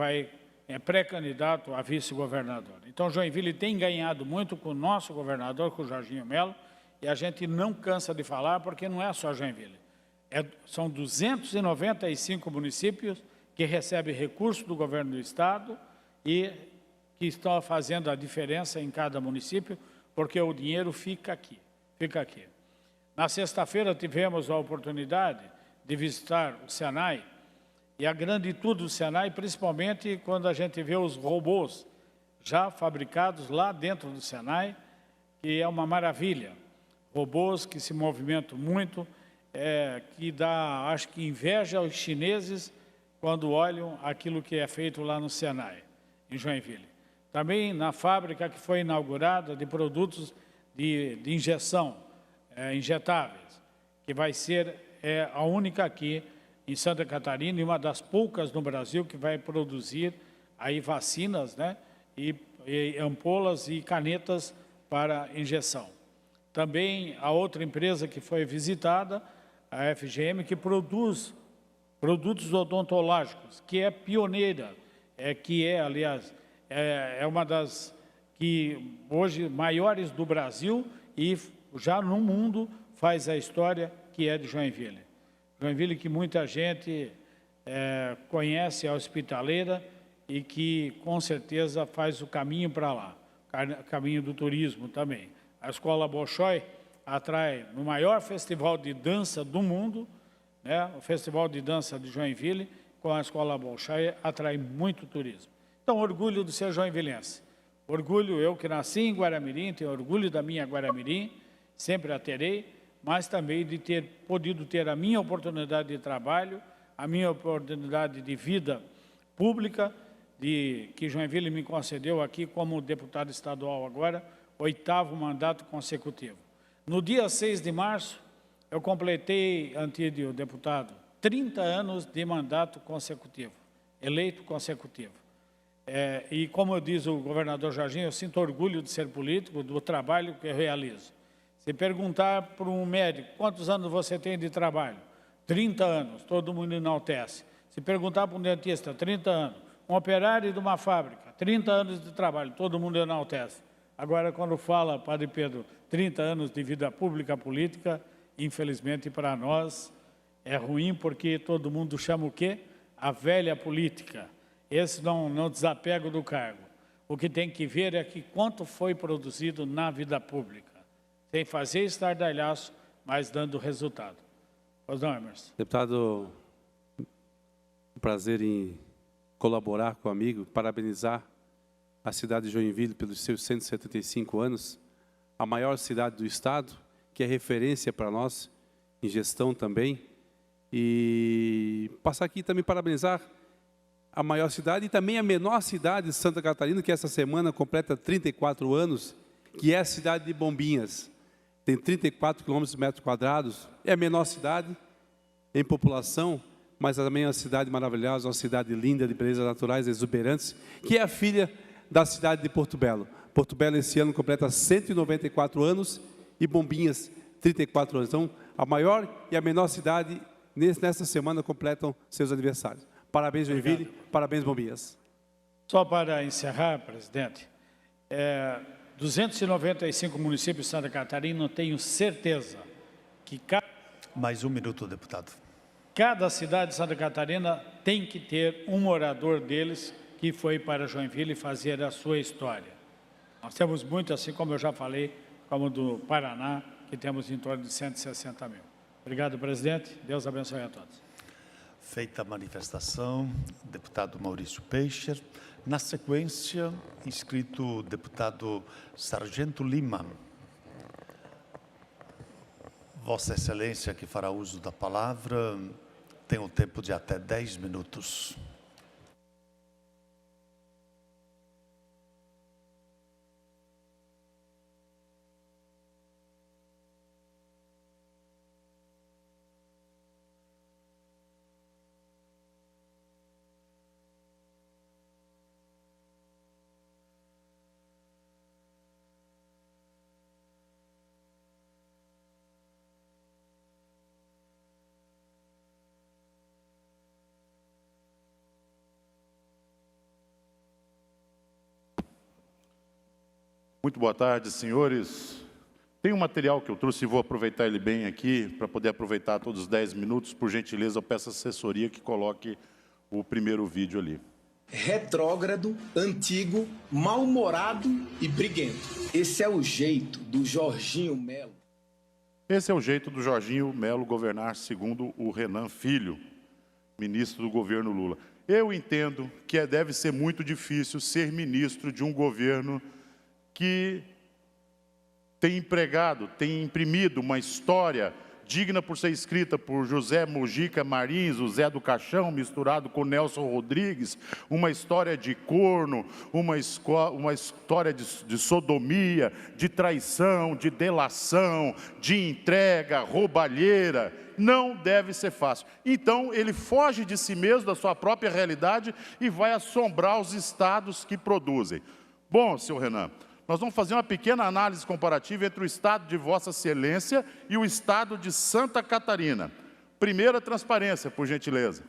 é pré-candidato a vice-governador. Então, Joinville tem ganhado muito com o nosso governador, com o Jorginho Mello, e a gente não cansa de falar, porque não é só Joinville. São 295 municípios que recebem recursos do governo do Estado e que estão fazendo a diferença em cada município, porque o dinheiro fica aqui. Na sexta-feira tivemos a oportunidade de visitar o Senai, e a granditude do Senai, principalmente quando a gente vê os robôs já fabricados lá dentro do Senai, que é uma maravilha. Robôs que se movimentam muito, que dá, acho que, inveja aos chineses quando olham aquilo que é feito lá no Senai, em Joinville. Também na fábrica que foi inaugurada de produtos de injeção, injetáveis, que vai ser a única aqui em Santa Catarina e uma das poucas no Brasil que vai produzir aí vacinas, né, e ampolas e canetas para injeção. Também a outra empresa que foi visitada, a FGM, que produz produtos odontológicos, que é pioneira, aliás, é uma das que hoje maiores do Brasil e já no mundo faz a história que é de Joinville. Joinville que muita gente conhece a Hospitaleira e que com certeza faz o caminho para lá, caminho do turismo também. A Escola Bolshoi atrai no maior festival de dança do mundo, né, o Festival de Dança de Joinville, com a Escola Bolshoi, atrai muito turismo. Então, orgulho de ser joinvilense. Orgulho, eu que nasci em Guaramirim, tenho orgulho da minha Guaramirim, sempre a terei, mas também de ter podido ter a minha oportunidade de trabalho, a minha oportunidade de vida pública, que Joinville me concedeu aqui como deputado estadual agora, 8º mandato consecutivo. No dia 6 de março, eu completei, Antídio, deputado, 30 anos de mandato consecutivo, eleito consecutivo. E como diz o governador Jorginho, eu sinto orgulho de ser político, do trabalho que eu realizo. Se perguntar para um médico, quantos anos você tem de trabalho? 30 anos, todo mundo enaltece. Se perguntar para um dentista, 30 anos. Um operário de uma fábrica, 30 anos de trabalho, todo mundo enaltece. Agora, quando fala, Padre Pedro, 30 anos de vida pública política, infelizmente para nós é ruim, porque todo mundo chama o quê? A velha política. Esse não desapego do cargo. O que tem que ver é que quanto foi produzido na vida pública, sem fazer estardalhaço, mas dando resultado. Pois não, Emerson? Deputado, um prazer em colaborar com o amigo, parabenizar a cidade de Joinville pelos seus 175 anos, a maior cidade do estado, que é referência para nós, em gestão também, e passar aqui também parabenizar a maior cidade e também a menor cidade de Santa Catarina, que essa semana completa 34 anos, que é a cidade de Bombinhas. Tem 34 km², é a menor cidade em população, mas também é uma cidade maravilhosa, uma cidade linda, de belezas naturais exuberantes, que é a filha da cidade de Porto Belo. Porto Belo esse ano completa 194 anos e Bombinhas 34 anos. Então, a maior e a menor cidade, nesta semana, completam seus aniversários. Parabéns, Joinville, parabéns, Bombinhas. Só para encerrar, presidente, 295 municípios de Santa Catarina, tenho certeza que Mais um minuto, deputado. Cada cidade de Santa Catarina tem que ter um morador deles que foi para Joinville fazer a sua história. Nós temos muito, assim como eu já falei, como do Paraná, que temos em torno de 160 mil. Obrigado, presidente. Deus abençoe a todos. Feita a manifestação, deputado Maurício Peixer. Na sequência, inscrito o deputado Sargento Lima. Vossa Excelência, que fará uso da palavra, tem o tempo de até 10 minutos. Muito boa tarde, senhores. Tem um material que eu trouxe e vou aproveitar ele bem aqui, para poder aproveitar todos os 10 minutos. Por gentileza, eu peço à assessoria que coloque o primeiro vídeo ali. Retrógrado, antigo, mal-humorado e briguento. Esse é o jeito do Jorginho Melo. Esse é o jeito do Jorginho Melo governar, segundo o Renan Filho, ministro do governo Lula. Eu entendo que deve ser muito difícil ser ministro de um governo que tem empregado, tem imprimido uma história digna por ser escrita por José Mojica Marins, o Zé do Caixão, misturado com Nelson Rodrigues, uma história de corno, uma história de sodomia, de traição, de delação, de entrega, roubalheira. Não deve ser fácil. Então, ele foge de si mesmo, da sua própria realidade, e vai assombrar os estados que produzem. Bom, senhor Renan, nós vamos fazer uma pequena análise comparativa entre o estado de Vossa Excelência e o estado de Santa Catarina. Primeira transparência, por gentileza.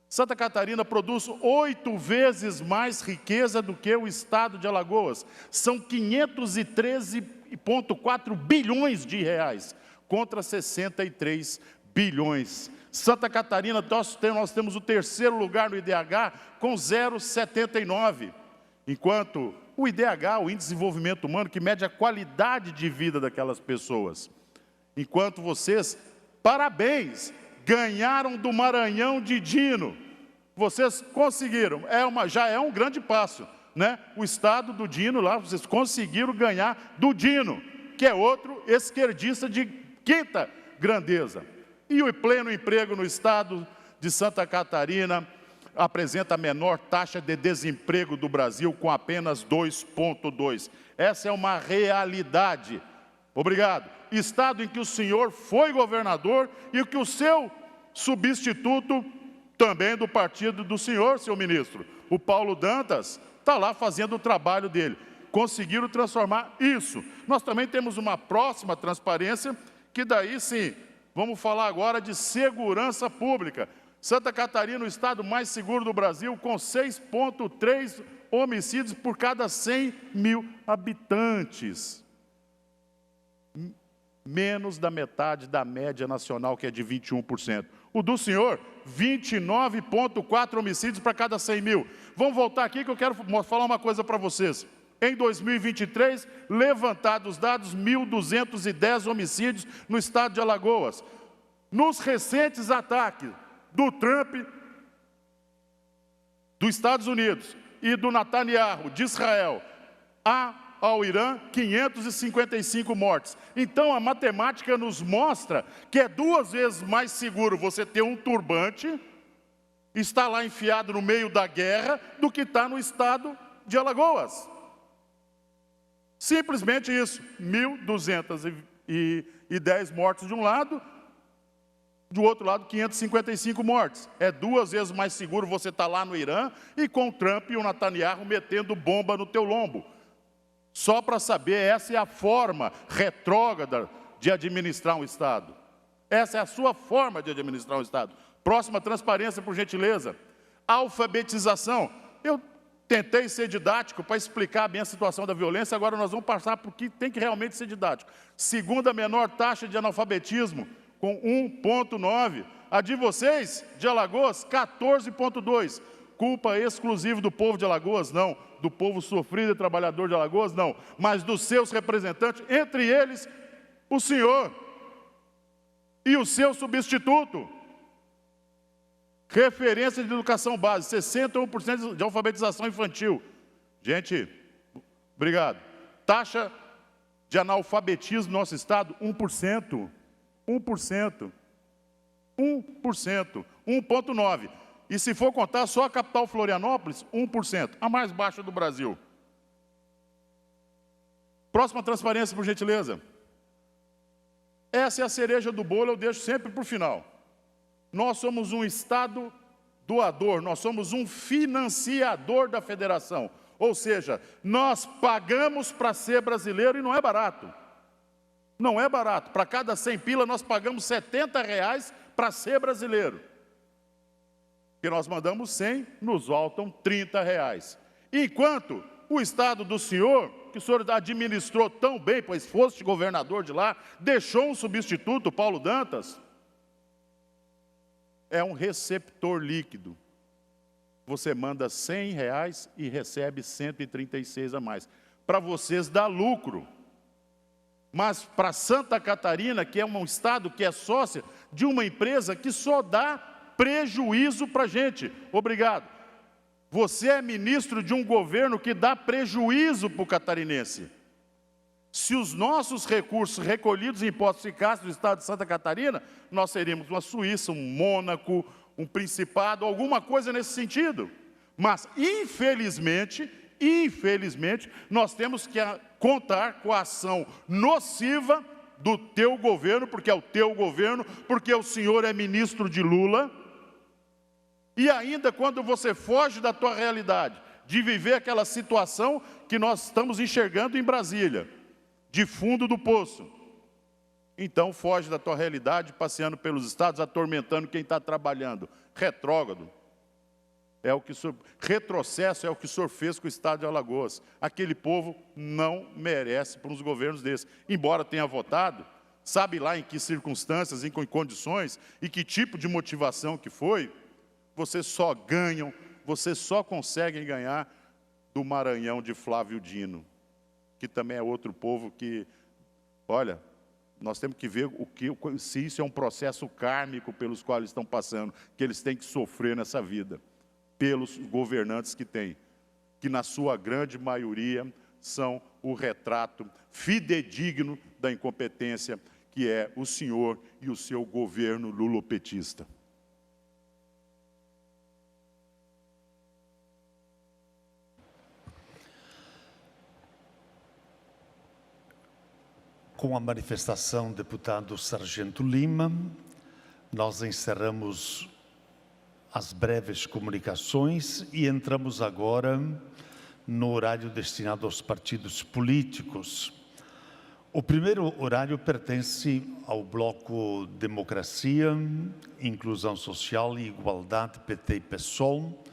Santa Catarina produz 8 vezes mais riqueza do que o estado de Alagoas. São 513,4 bilhões de reais, contra 63 bilhões. Santa Catarina, nós temos o terceiro lugar no IDH, com 0,79. Enquanto o IDH, o Índice de Desenvolvimento Humano, que mede a qualidade de vida daquelas pessoas. Enquanto vocês, parabéns, ganharam do Maranhão de Dino. Vocês conseguiram, já é um grande passo, né? O estado do Dino lá, vocês conseguiram ganhar do Dino, que é outro esquerdista de quinta grandeza. E o pleno emprego no estado de Santa Catarina apresenta a menor taxa de desemprego do Brasil, com apenas 2,2. Essa é uma realidade. Obrigado. Estado em que o senhor foi governador e que o seu substituto, também do partido do senhor, seu ministro, o Paulo Dantas, está lá fazendo o trabalho dele. Conseguiram transformar isso. Nós também temos uma próxima transparência, que daí sim, vamos falar agora de segurança pública. Santa Catarina, o estado mais seguro do Brasil, com 6,3 homicídios por cada 100 mil habitantes. Menos da metade da média nacional, que é de 21%. O do senhor, 29,4 homicídios para cada 100 mil. Vamos voltar aqui que eu quero falar uma coisa para vocês. Em 2023, levantados os dados, 1.210 homicídios no estado de Alagoas. Nos recentes ataques do Trump, dos Estados Unidos, e do Netanyahu, de Israel, ao Irã, 555 mortes. Então, a matemática nos mostra que é 2 vezes mais seguro você ter um turbante, estar lá enfiado no meio da guerra, do que estar no estado de Alagoas. Simplesmente isso, 1.210 mortes de um lado, do outro lado, 555 mortes. É 2 vezes mais seguro você estar lá no Irã e com o Trump e o Netanyahu metendo bomba no teu lombo. Só para saber, essa é a forma retrógrada de administrar um Estado. Essa é a sua forma de administrar um Estado. Próxima transparência, por gentileza. Alfabetização. Eu tentei ser didático para explicar bem a situação da violência, agora nós vamos passar para o que tem que realmente ser didático. Segunda menor taxa de analfabetismo, com 1,9. A de vocês, de Alagoas, 14,2. Culpa exclusiva do povo de Alagoas? Não. Do povo sofrido e trabalhador de Alagoas? Não. Mas dos seus representantes, entre eles, o senhor e o seu substituto. Referência de educação básica, 61% de alfabetização infantil. Gente, obrigado. Taxa de analfabetismo no nosso estado, 1%. 1%. 1,9%. E se for contar só a capital Florianópolis, 1%, a mais baixa do Brasil. Próxima transparência, por gentileza. Essa é a cereja do bolo, eu deixo sempre para o final. Nós somos um estado doador, nós somos um financiador da federação. Ou seja, nós pagamos para ser brasileiro e não é barato. Não é barato. Para cada 100 pila, nós pagamos R$70 para ser brasileiro. Que nós mandamos 100, nos voltam R$30. Enquanto o estado do senhor, que o senhor administrou tão bem, pois foste governador de lá, deixou um substituto, Paulo Dantas, é um receptor líquido. Você manda R$100 e recebe 136 a mais. Para vocês dá lucro. Mas para Santa Catarina, que é um estado que é sócia de uma empresa que só dá prejuízo para a gente. Obrigado. Você é ministro de um governo que dá prejuízo para o catarinense. Se os nossos recursos recolhidos em impostos ficassem no estado de Santa Catarina, nós seríamos uma Suíça, um Mônaco, um Principado, alguma coisa nesse sentido. Mas, infelizmente, nós temos que contar com a ação nociva do teu governo, porque é o teu governo, porque o senhor é ministro de Lula. E ainda quando você foge da tua realidade, de viver aquela situação que nós estamos enxergando em Brasília, de fundo do poço. Então foge da tua realidade, passeando pelos estados, atormentando quem está trabalhando. Retrógrado. Retrocesso é o que o senhor fez com o estado de Alagoas. Aquele povo não merece por uns governos desses. Embora tenha votado, sabe lá em que circunstâncias, em que condições e que tipo de motivação que foi, vocês só ganham, vocês só conseguem ganhar do Maranhão de Flávio Dino, que também é outro povo que, olha, nós temos que ver se isso é um processo kármico pelos quais eles estão passando, que eles têm que sofrer nessa vida, pelos governantes que têm, que na sua grande maioria são o retrato fidedigno da incompetência que é o senhor e o seu governo lulopetista. Com a manifestação, deputado Sargento Lima, nós encerramos as breves comunicações e entramos agora no horário destinado aos partidos políticos. O primeiro horário pertence ao bloco Democracia, Inclusão Social e Igualdade, PT e PSOL.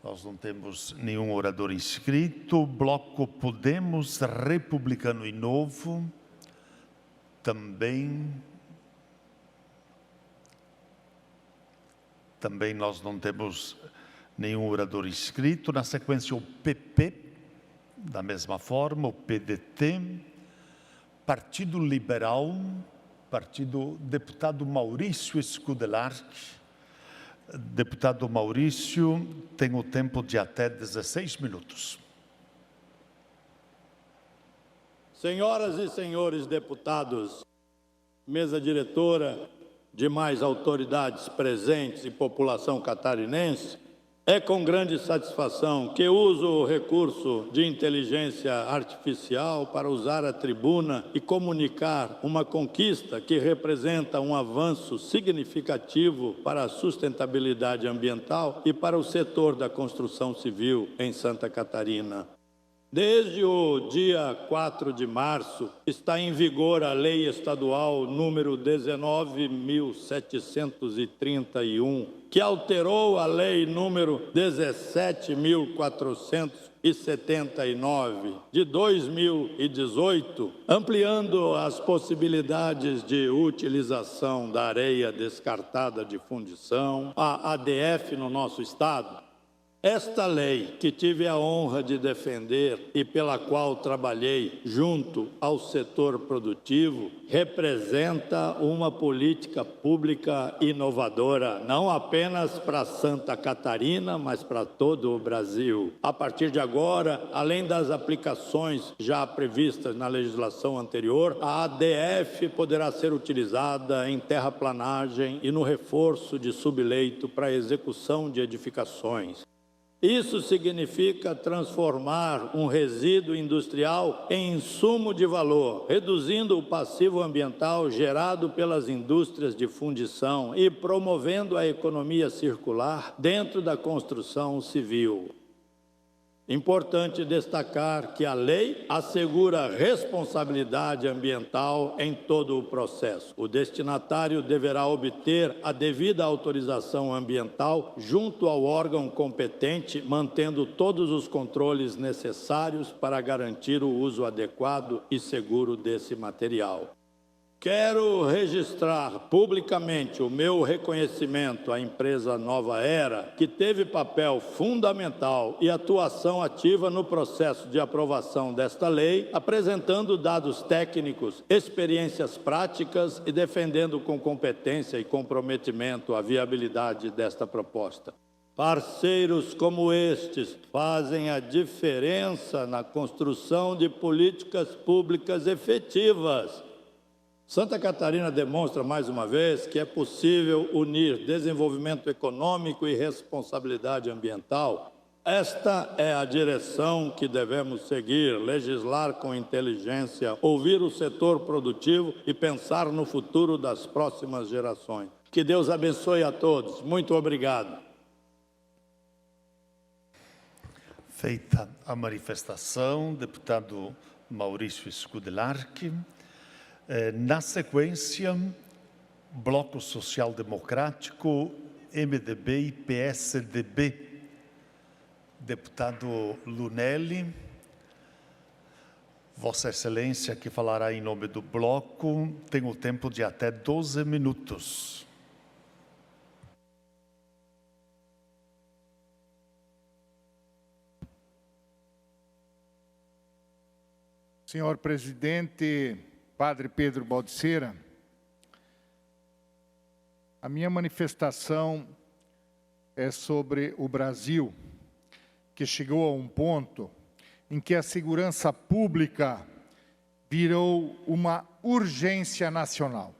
Nós não temos nenhum orador inscrito. Bloco Podemos, Republicano e Novo. Também nós não temos nenhum orador inscrito. Na sequência, o PP, da mesma forma, o PDT, Partido Liberal, deputado Maurício Scudelarc. Deputado Maurício tem o tempo de até 16 minutos. Senhoras e senhores deputados, mesa diretora, demais autoridades presentes e população catarinense, é com grande satisfação que uso o recurso de inteligência artificial para usar a tribuna e comunicar uma conquista que representa um avanço significativo para a sustentabilidade ambiental e para o setor da construção civil em Santa Catarina. Desde o dia 4 de março, está em vigor a Lei Estadual número 19.731, que alterou a Lei número 17.479, de 2018, ampliando as possibilidades de utilização da areia descartada de fundição, a ADF no nosso estado. Esta lei, que tive a honra de defender e pela qual trabalhei junto ao setor produtivo, representa uma política pública inovadora, não apenas para Santa Catarina, mas para todo o Brasil. A partir de agora, além das aplicações já previstas na legislação anterior, a ADF poderá ser utilizada em terraplanagem e no reforço de subleito para a execução de edificações. Isso significa transformar um resíduo industrial em insumo de valor, reduzindo o passivo ambiental gerado pelas indústrias de fundição e promovendo a economia circular dentro da construção civil. Importante destacar que a lei assegura responsabilidade ambiental em todo o processo. O destinatário deverá obter a devida autorização ambiental junto ao órgão competente, mantendo todos os controles necessários para garantir o uso adequado e seguro desse material. Quero registrar publicamente o meu reconhecimento à empresa Nova Era, que teve papel fundamental e atuação ativa no processo de aprovação desta lei, apresentando dados técnicos, experiências práticas e defendendo com competência e comprometimento a viabilidade desta proposta. Parceiros como estes fazem a diferença na construção de políticas públicas efetivas. Santa Catarina demonstra mais uma vez que é possível unir desenvolvimento econômico e responsabilidade ambiental. Esta é a direção que devemos seguir: legislar com inteligência, ouvir o setor produtivo e pensar no futuro das próximas gerações. Que Deus abençoe a todos. Muito obrigado. Feita a manifestação, deputado Maurício Scudelarchi. Na sequência, Bloco Social Democrático, MDB e PSDB. Deputado Lunelli, Vossa Excelência, que falará em nome do bloco, tem o tempo de até 12 minutos. Senhor presidente, Padre Pedro Baldiceira, a minha manifestação é sobre o Brasil, que chegou a um ponto em que a segurança pública virou uma urgência nacional.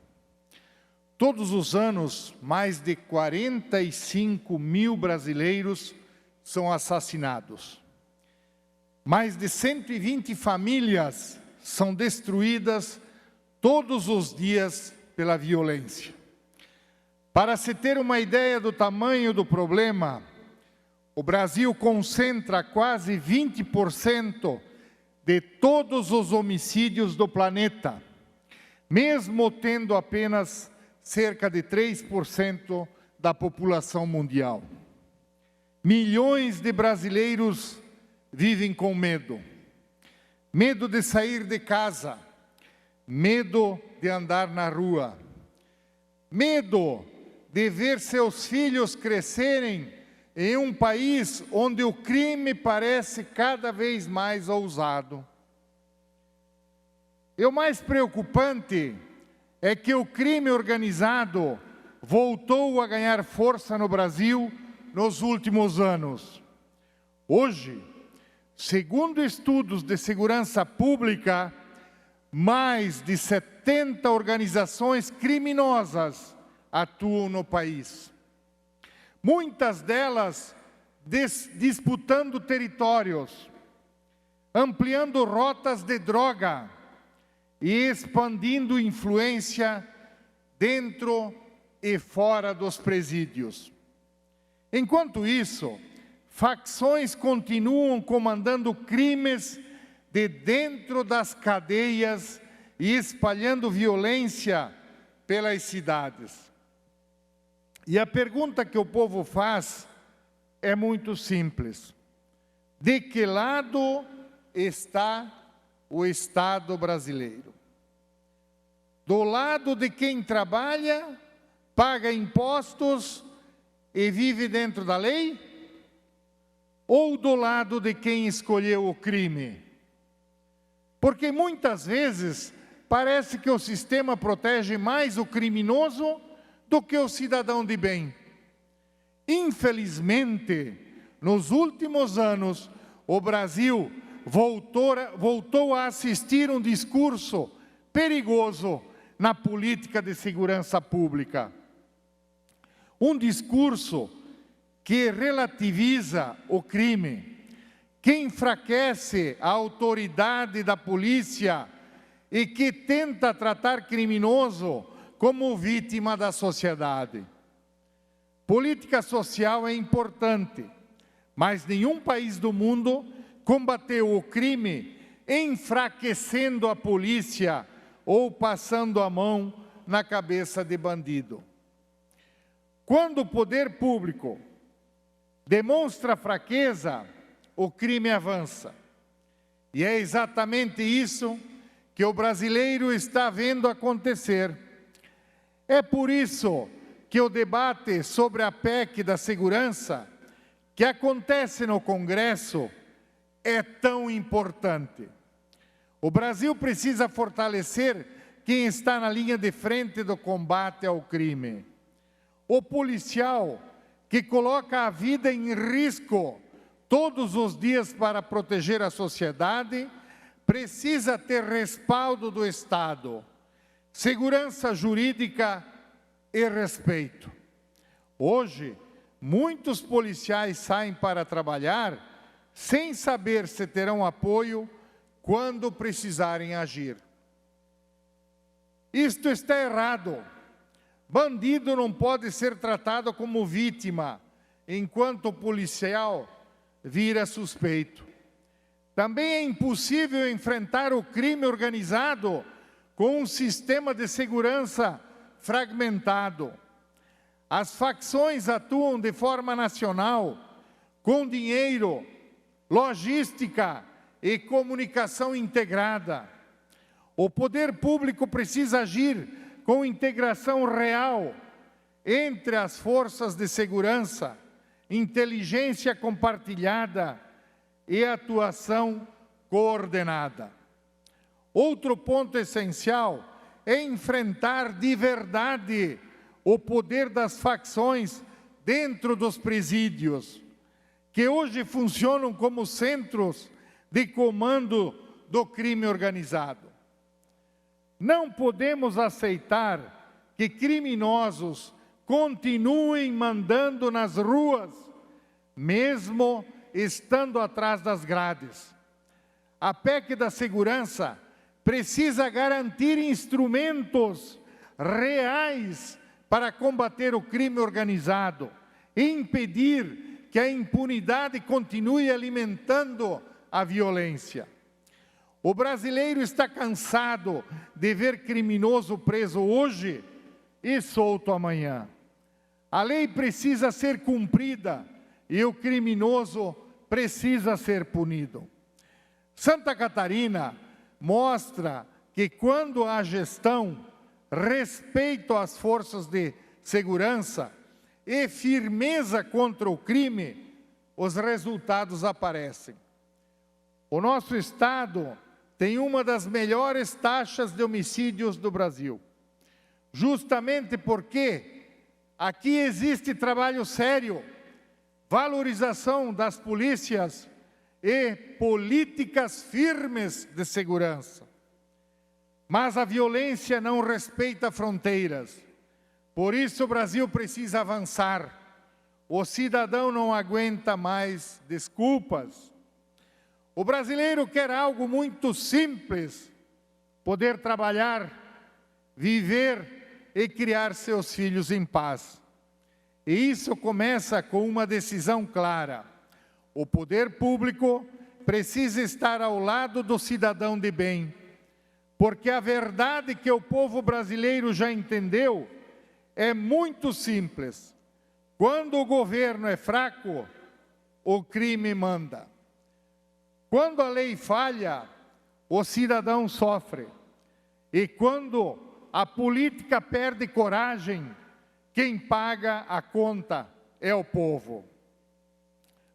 Todos os anos, mais de 45 mil brasileiros são assassinados. Mais de 120 famílias são destruídas todos os dias pela violência. Para se ter uma ideia do tamanho do problema, o Brasil concentra quase 20% de todos os homicídios do planeta, mesmo tendo apenas cerca de 3% da população mundial. Milhões de brasileiros vivem com medo. Medo de sair de casa, medo de andar na rua, medo de ver seus filhos crescerem em um país onde o crime parece cada vez mais ousado. E o mais preocupante é que o crime organizado voltou a ganhar força no Brasil nos últimos anos. Hoje, segundo estudos de segurança pública, mais de 70 organizações criminosas atuam no país. Muitas delas disputando territórios, ampliando rotas de droga e expandindo influência dentro e fora dos presídios. Enquanto isso, facções continuam comandando crimes de dentro das cadeias e espalhando violência pelas cidades. E a pergunta que o povo faz é muito simples. De que lado está o Estado brasileiro? Do lado de quem trabalha, paga impostos e vive dentro da lei? Ou do lado de quem escolheu o crime? Porque muitas vezes parece que o sistema protege mais o criminoso do que o cidadão de bem. Infelizmente, nos últimos anos, o Brasil voltou a assistir um discurso perigoso na política de segurança pública. Um discurso que relativiza o crime, que enfraquece a autoridade da polícia e que tenta tratar criminoso como vítima da sociedade. Política social é importante, mas nenhum país do mundo combateu o crime enfraquecendo a polícia ou passando a mão na cabeça de bandido. Quando o poder público demonstra fraqueza, o crime avança. E é exatamente isso que o brasileiro está vendo acontecer. É por isso que o debate sobre a PEC da segurança, que acontece no Congresso, é tão importante. O Brasil precisa fortalecer quem está na linha de frente do combate ao crime. O policial que coloca a vida em risco todos os dias para proteger a sociedade, precisa ter respaldo do Estado, segurança jurídica e respeito. Hoje, muitos policiais saem para trabalhar sem saber se terão apoio quando precisarem agir. Isto está errado. Bandido não pode ser tratado como vítima, enquanto o policial vira suspeito. Também é impossível enfrentar o crime organizado com um sistema de segurança fragmentado. As facções atuam de forma nacional, com dinheiro, logística e comunicação integrada. O poder público precisa agir com integração real entre as forças de segurança, inteligência compartilhada e atuação coordenada. Outro ponto essencial é enfrentar de verdade o poder das facções dentro dos presídios, que hoje funcionam como centros de comando do crime organizado. Não podemos aceitar que criminosos continuem mandando nas ruas, mesmo estando atrás das grades. A PEC da segurança precisa garantir instrumentos reais para combater o crime organizado e impedir que a impunidade continue alimentando a violência. O brasileiro está cansado de ver criminoso preso hoje e solto amanhã. A lei precisa ser cumprida e o criminoso precisa ser punido. Santa Catarina mostra que quando há gestão, respeito às forças de segurança e firmeza contra o crime, os resultados aparecem. O nosso estado tem uma das melhores taxas de homicídios do Brasil, justamente porque aqui existe trabalho sério, valorização das polícias e políticas firmes de segurança. Mas a violência não respeita fronteiras. Por isso o Brasil precisa avançar. O cidadão não aguenta mais desculpas. O brasileiro quer algo muito simples: poder trabalhar, viver e criar seus filhos em paz. E isso começa com uma decisão clara. O poder público precisa estar ao lado do cidadão de bem, porque a verdade que o povo brasileiro já entendeu é muito simples. Quando o governo é fraco, o crime manda. Quando a lei falha, o cidadão sofre. E quando a política perde coragem, quem paga a conta é o povo.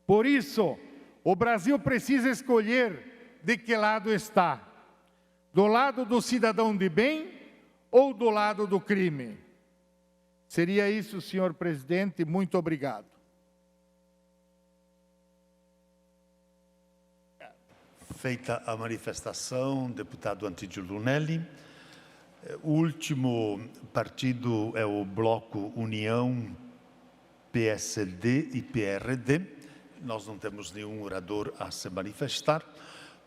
Por isso, o Brasil precisa escolher de que lado está: do lado do cidadão de bem ou do lado do crime. Seria isso, senhor presidente. Muito obrigado. Feita a manifestação, deputado Antídio Lunelli. O último partido é o Bloco União, PSD e PRD. Nós não temos nenhum orador a se manifestar.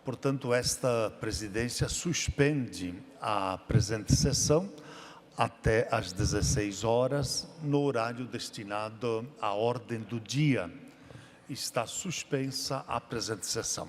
Portanto, esta presidência suspende a presente sessão até às 16 horas, no horário destinado à ordem do dia. Está suspensa a presente sessão.